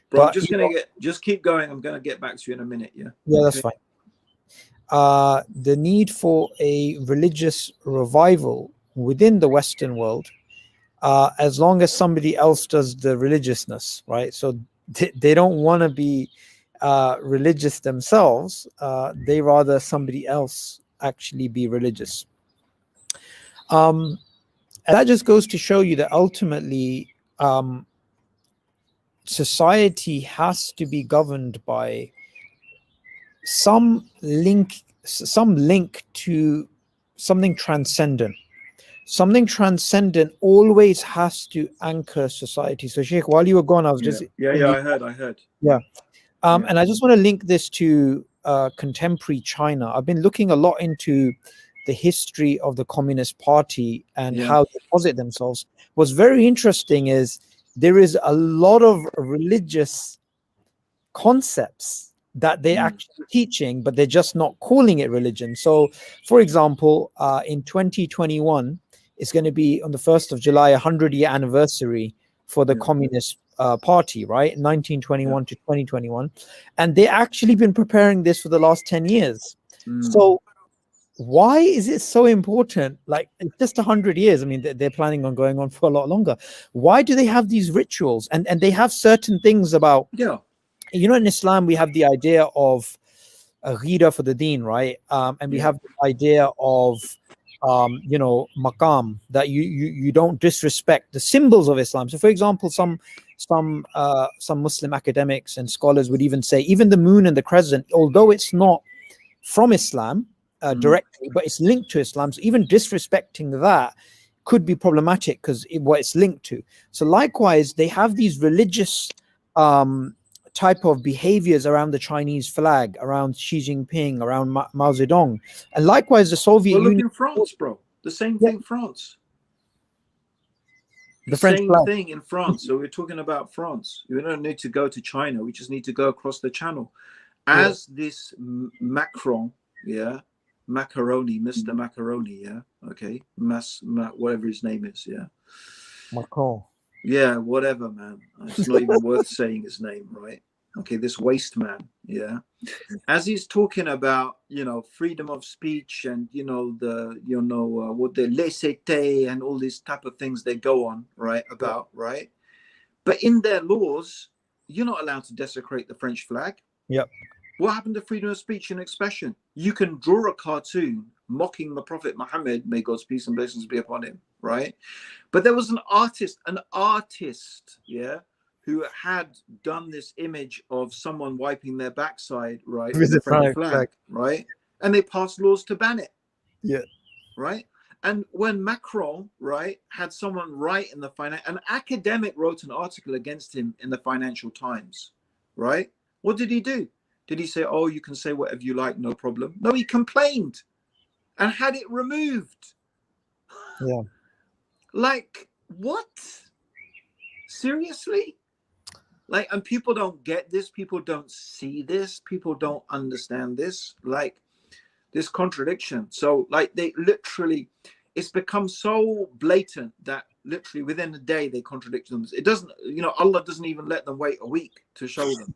bro, I'm But, just gonna just keep going. I'm gonna get back to you in a minute. Yeah. yeah, that's Okay. fine. The need for a religious revival within the Western world, as long as somebody else does the religiousness, right? So they don't want to be religious themselves. They rather somebody else actually be religious. And that just goes to show you that ultimately society has to be governed by some link to something transcendent. Something transcendent always has to anchor society. So Sheikh, while you were gone, I was Yeah. just Yeah. in Yeah. the, I heard. yeah. Yeah. And I just want to link this to contemporary China. I've been looking a lot into the history of the Communist Party and Yeah. how they posit themselves. What's very interesting is there is a lot of religious concepts that they're Mm. actually teaching, but they're just not calling it religion. So, for example, in 2021, it's going to be on the 1st of July, 100-year anniversary for the Yeah. Communist Party, right? Yeah. 1921 to 2021. And they've actually been preparing this for the last 10 years. Mm. So, why is it so important? Like, it's just 100 years. I mean, they're planning on going on for a lot longer. Why do they have these rituals? And they have certain things about, Yeah. you know, in Islam, we have the idea of a ghida for the deen, right? And we Yeah. have the idea of, you know, maqam, that you don't disrespect the symbols of Islam. So, for example, some Muslim academics and scholars would even say, even the moon and the crescent, although it's not from Islam Mm. directly, but it's linked to Islam. So even disrespecting that could be problematic because what it's linked to. So likewise, they have these religious type of behaviors around the Chinese flag, around Xi Jinping, around Mao Zedong, and likewise the Soviet Well, look Union. in France, bro. The same Yeah, thing, France. The the French same flag. thing in France. So we're talking about France. We don't need to go to China. We just need to go across the channel. Yeah, As this Macron, yeah, Macaroni, Mr. Macaroni, yeah, okay, whatever his name is, yeah, Macron. yeah, whatever, man. It's not even worth saying his name, right? Okay, this waste man, yeah. As he's talking about, you know, freedom of speech and, you know, the, you know, what the laissez-faire and all these type of things they go on, right, Yeah, about, right? But in their laws, you're not allowed to desecrate the French flag. yeah, What happened to freedom of speech and expression? You can draw a cartoon mocking the Prophet Muhammad, may God's peace and blessings be upon him, right? But there was an artist, yeah, who had done this image of someone wiping their backside, right, with with the the French flag. flag, right? And they passed laws to ban it, Yeah, right? And when Macron, right, had someone write in the an academic wrote an article against him in the Financial Times, right? What did he do? Did he say, oh, you can say whatever you like, no problem? No, he complained and had it removed. yeah. Like, what? Seriously? Like, and people don't get this, people don't see this, people don't understand this, like this contradiction. So like they literally, it's become so blatant that literally within a day they contradict them. It doesn't, you know, Allah doesn't even let them wait a week to show them,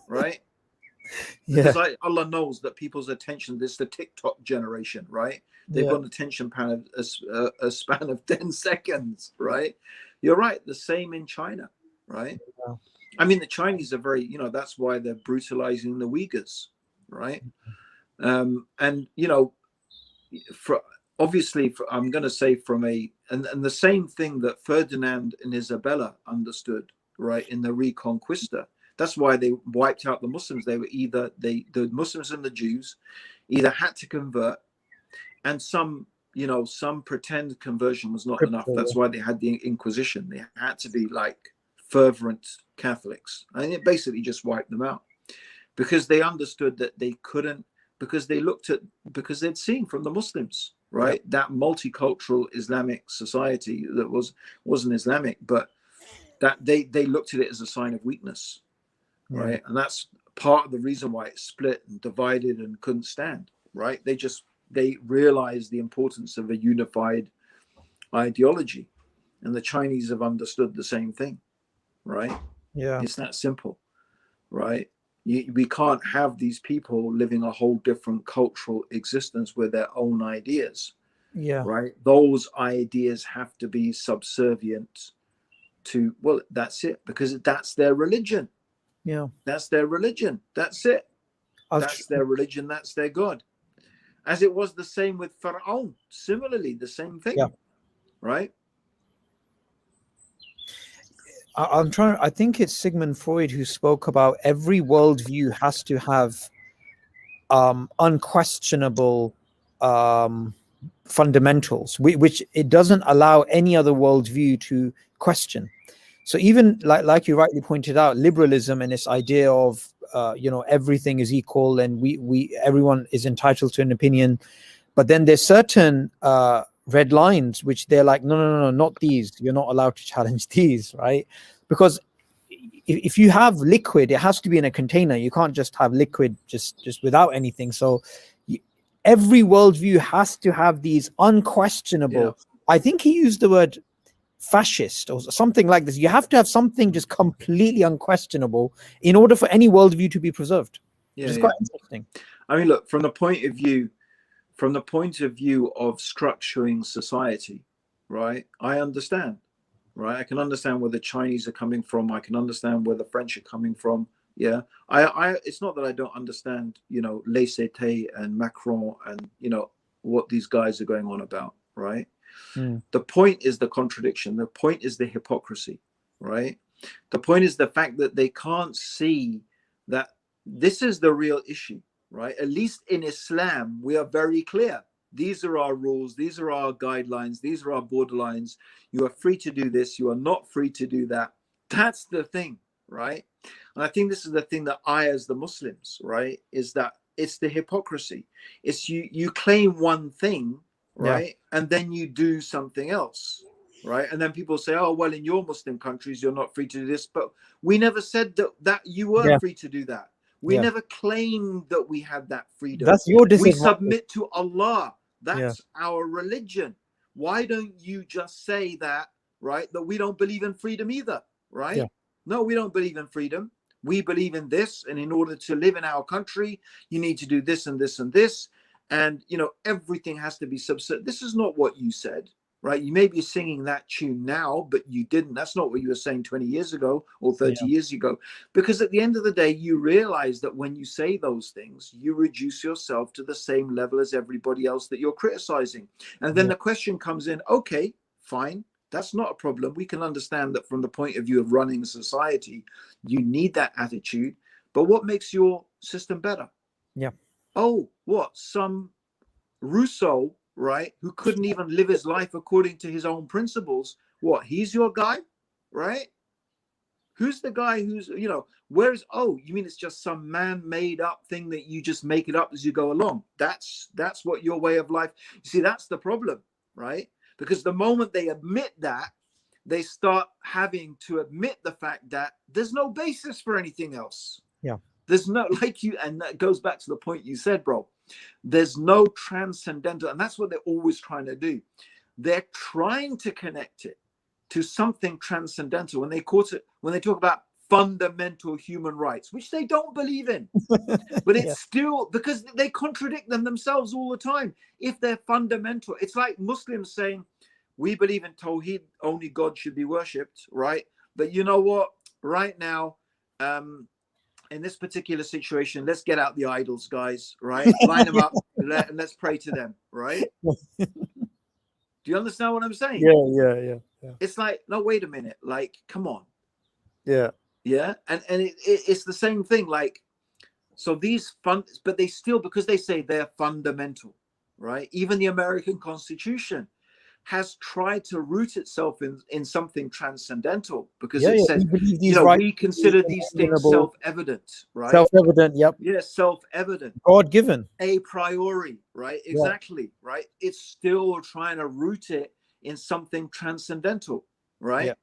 right? Yeah, Because Allah knows that people's attention, this is the TikTok generation, right? They've yeah, got an attention span of a span of 10 seconds, right? You're right, the same in China, right? yeah. I mean, the Chinese are very, you know, that's why they're brutalizing the Uyghurs, right? And, you know, for obviously, I'm going to say from and the same thing that Ferdinand and Isabella understood, right, in the Reconquista. That's why they wiped out the Muslims. They were either the Muslims and the Jews either had to convert, and some pretend conversion was not enough. That's why they had the Inquisition. They had to be like fervent Catholics, and it basically just wiped them out because they understood that they couldn't, because they'd seen from the Muslims, right, that multicultural Islamic society that wasn't Islamic, but that they looked at it as a sign of weakness, right? And that's part of the reason why it split and divided and couldn't stand, right? They realized the importance of a unified ideology, and the Chinese have understood the same thing, right? It's that simple, right? We can't have these people living a whole different cultural existence with their own ideas, right? Those ideas have to be subservient to, well, that's it, because that's their religion. That's their religion. That's it. That's their religion. That's their God. As it was the same with Pharaoh. Similarly, the same thing, right? I think it's Sigmund Freud who spoke about every worldview has to have unquestionable fundamentals, which it doesn't allow any other worldview to question. So even like you rightly pointed out, liberalism and this idea of everything is equal and everyone is entitled to an opinion, but then there's certain red lines which they're like, no, not these. You're not allowed to challenge these, right? Because if you have liquid, it has to be in a container. You can't just have liquid just without anything. So every worldview has to have these unquestionable. I think he used the word fascist or something like this. You have to have something just completely unquestionable in order for any worldview to be preserved. Which is quite interesting. I mean, look, from the point of view of structuring society, right? I understand, right? I can understand where the Chinese are coming from. I can understand where the French are coming from. Yeah. It's not that I don't understand, laissez-faire and Macron and, what these guys are going on about, right? The point is the contradiction. The point is the hypocrisy, right? The point is the fact that they can't see that this is the real issue, right? At least in Islam, we are very clear. These are our rules. These are our guidelines. These are our borderlines. You are free to do this. You are not free to do that. That's the thing, right? And I think this is the thing that as the Muslims, right, is that it's the hypocrisy. It's you claim one thing, right, and then you do something else, right? And then people say, oh, well, in your Muslim countries, you're not free to do this. But we never said that you were free to do that. We never claimed that we had that freedom. That's your We submit to Allah. That's our religion. Why don't you just say that, right? That we don't believe in freedom either, right? No, we don't believe in freedom. We believe in this. And in order to live in our country, you need to do this and this and this. And, everything has to be subservient. This is not what you said, right? You may be singing that tune now, but you didn't. That's not what you were saying 20 years ago or 30 years ago. Because at the end of the day, you realize that when you say those things, you reduce yourself to the same level as everybody else that you're criticizing. And then the question comes in, okay, fine. That's not a problem. We can understand that from the point of view of running a society, you need that attitude. But what makes your system better? Oh, what? Some Rousseau, right, who couldn't even live his life according to his own principles. What? He's your guy, right? Who's the guy who's, where's, oh, you mean it's just some man-made up thing that you just make it up as you go along? That's what your way of life. You see, that's the problem, right? Because the moment they admit that, they start having to admit the fact that there's no basis for anything else. There's no, and that goes back to the point you said, bro. There's no transcendental, and that's what they're always trying to do. They're trying to connect it to something transcendental when they talk about fundamental human rights, which they don't believe in. But it's still, because they contradict themselves all the time. If they're fundamental, it's like Muslims saying, we believe in Tawheed, only God should be worshipped, right? But you know what? Right now, in this particular situation, let's get out the idols, guys, right? Line them up. let's pray to them, right? Do you understand what I'm saying? Yeah. It's like, no, wait a minute, like, come on. Yeah. And it's the same thing, like, so these funds, but they still, because they say they're fundamental, right? Even the American Constitution has tried to root itself in something transcendental, because it says, We believe you these know, rights we to be consider these things inalienable, self-evident, right? self-evident. Yep. Yes, self-evident, God-given. a priori, right? Exactly, right? It's still trying to root it in something transcendental, right?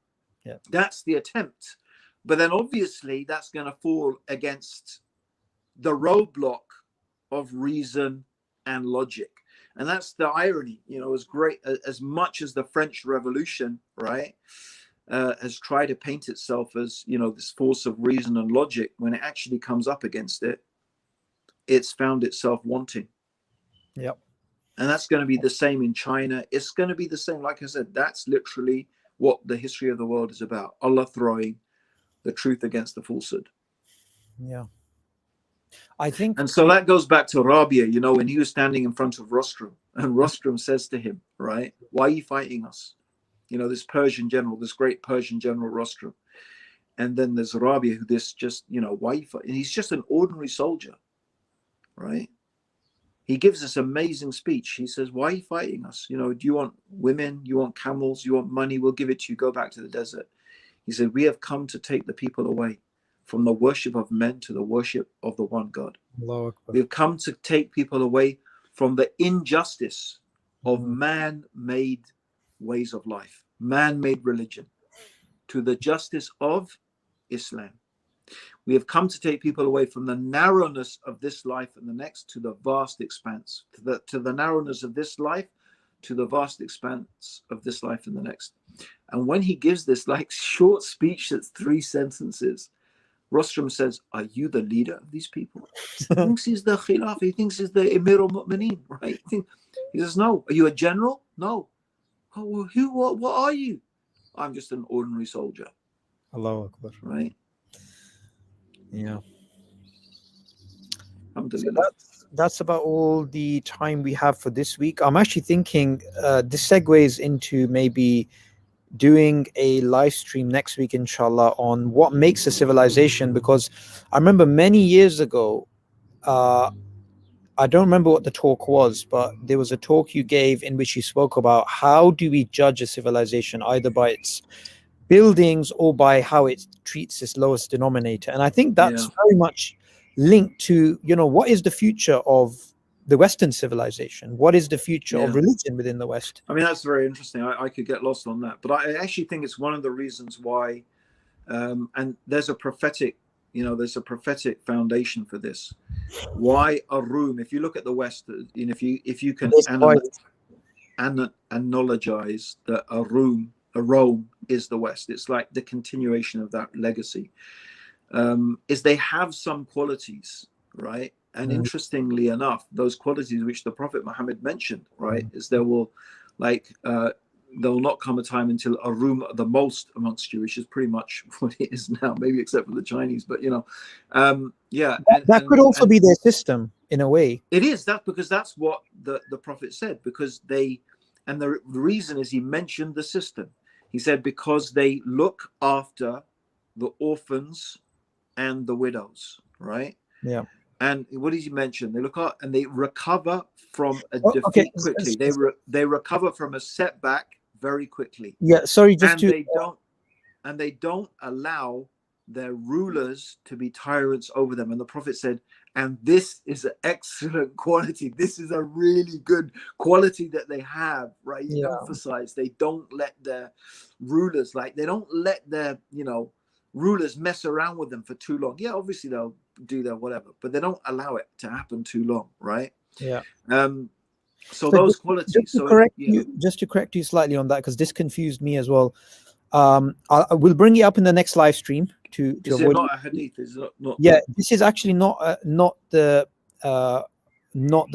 Yeah. That's the attempt. But then obviously that's going to fall against the roadblock of reason and logic. And that's the irony, you know, as great as much as the French Revolution, right, has tried to paint itself as, you know, this force of reason and logic. When it actually comes up against it, it's found itself wanting. Yep. And that's going to be the same in China. It's going to be the same. Like I said, that's literally what the history of the world is about. Allah throwing the truth against the falsehood. Yeah. I think, and so that goes back to Rabia, you know, when he was standing in front of Rostrum, and Rostrum says to him, right, why are you fighting us? You know, this Persian general, this great Persian general Rostrum. And then there's Rabia, who this just, you know, why are you fighting? And he's just an ordinary soldier, right? He gives this amazing speech. He says, why are you fighting us? You know, do you want women? You want camels? You want money? We'll give it to you. Go back to the desert. He said, we have come to take the people away from the worship of men to the worship of the one God. We've come to take people away from the injustice of man-made ways of life, man-made religion, to the justice of Islam. We have come to take people away from the narrowness of this life and the next to the vast expanse, to the narrowness of this life, to the vast expanse of this life and the next. And when he gives this like short speech that's 3 sentences, Rostrum says, are you the leader of these people? He thinks he's the Khilaf, he thinks he's the Emir al-Mu'mineen, right? He says, no. Are you a general? No. Oh, well, what are you? I'm just an ordinary soldier. Allahu Akbar. Right? Yeah. Alhamdulillah. So that's about all the time we have for this week. I'm actually thinking this segues into maybe doing a live stream next week, inshallah, on what makes a civilization, because I remember many years ago, I don't remember what the talk was, but there was a talk you gave in which you spoke about how do we judge a civilization, either by its buildings or by how it treats its lowest denominator. And I think that's very much linked to, you know, what is the future of the Western civilization? What is the future of religion within the West? I mean, that's very interesting. I could get lost on that, but I actually think it's one of the reasons why, and there's a prophetic, you know, there's a prophetic foundation for this. Why a room? If you look at the West, you know, if you can analogize that a Rome is the West. It's like the continuation of that legacy. Is they have some qualities, right? And interestingly enough, those qualities which the Prophet Muhammad mentioned, right, is there will not come a time until a room the most amongst you, which is pretty much what it is now, maybe except for the Chinese, but you know, that could also be their system in a way. It is that, because that's what the Prophet said, because they, and the reason is he mentioned the system. He said because they look after the orphans and the widows, right? Yeah. And what did he mention? They look out and they recover from a defeat quickly. They recover from a setback very quickly. Yeah, sorry, and they don't allow their rulers to be tyrants over them. And the Prophet said, and this is an excellent quality. This is a really good quality that they have, right? He emphasized they don't let their rulers, like they don't let their, you know, rulers mess around with them for too long. Yeah, obviously they'll do their whatever, but they don't allow it to happen too long, right? Yeah. So those qualities. Just to correct you slightly on that, because this confused me as well. I will bring it up in the next live stream to is avoid. It not a hadith? Is it not? Yeah, this is actually not the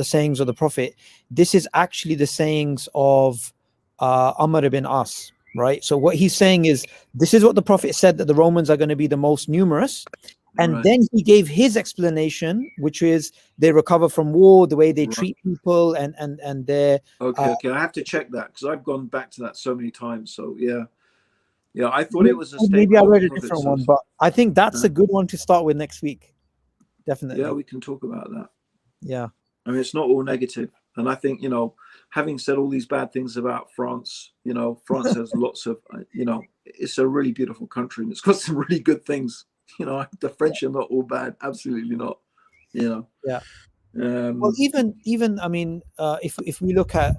sayings of the Prophet. This is actually the sayings of Amr ibn As, right? So what he's saying is, this is what the Prophet said, that the Romans are going to be the most numerous, And Right. then he gave his explanation, which is they recover from war, the way they Right. treat people, and their Okay. I have to check that because I've gone back to that so many times. So yeah. I thought it was a maybe I statement of read a Prophet. different one, but I think that's a good one to start with next week. Definitely. Yeah, we can talk about that. Yeah. I mean, it's not all negative. And I think, having said all these bad things about France, France has lots of, it's a really beautiful country and it's got some really good things. The French are not all bad. Absolutely not. Yeah. Well, even I mean, if we look at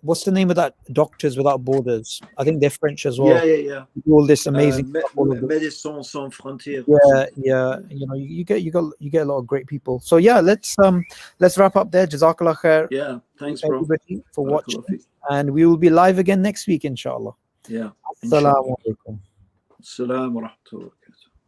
what's the name of that Doctors Without Borders? I think they're French as well. Yeah. All this amazing stuff, all of this. Médecins Sans Frontières. Yeah. You get a lot of great people. So yeah, let's wrap up there. Jazakallah khair. Yeah, thanks, bro. Everybody for watching, and we will be live again next week, inshallah. Yeah. Assalamu alaikum. Assalamu alaikum.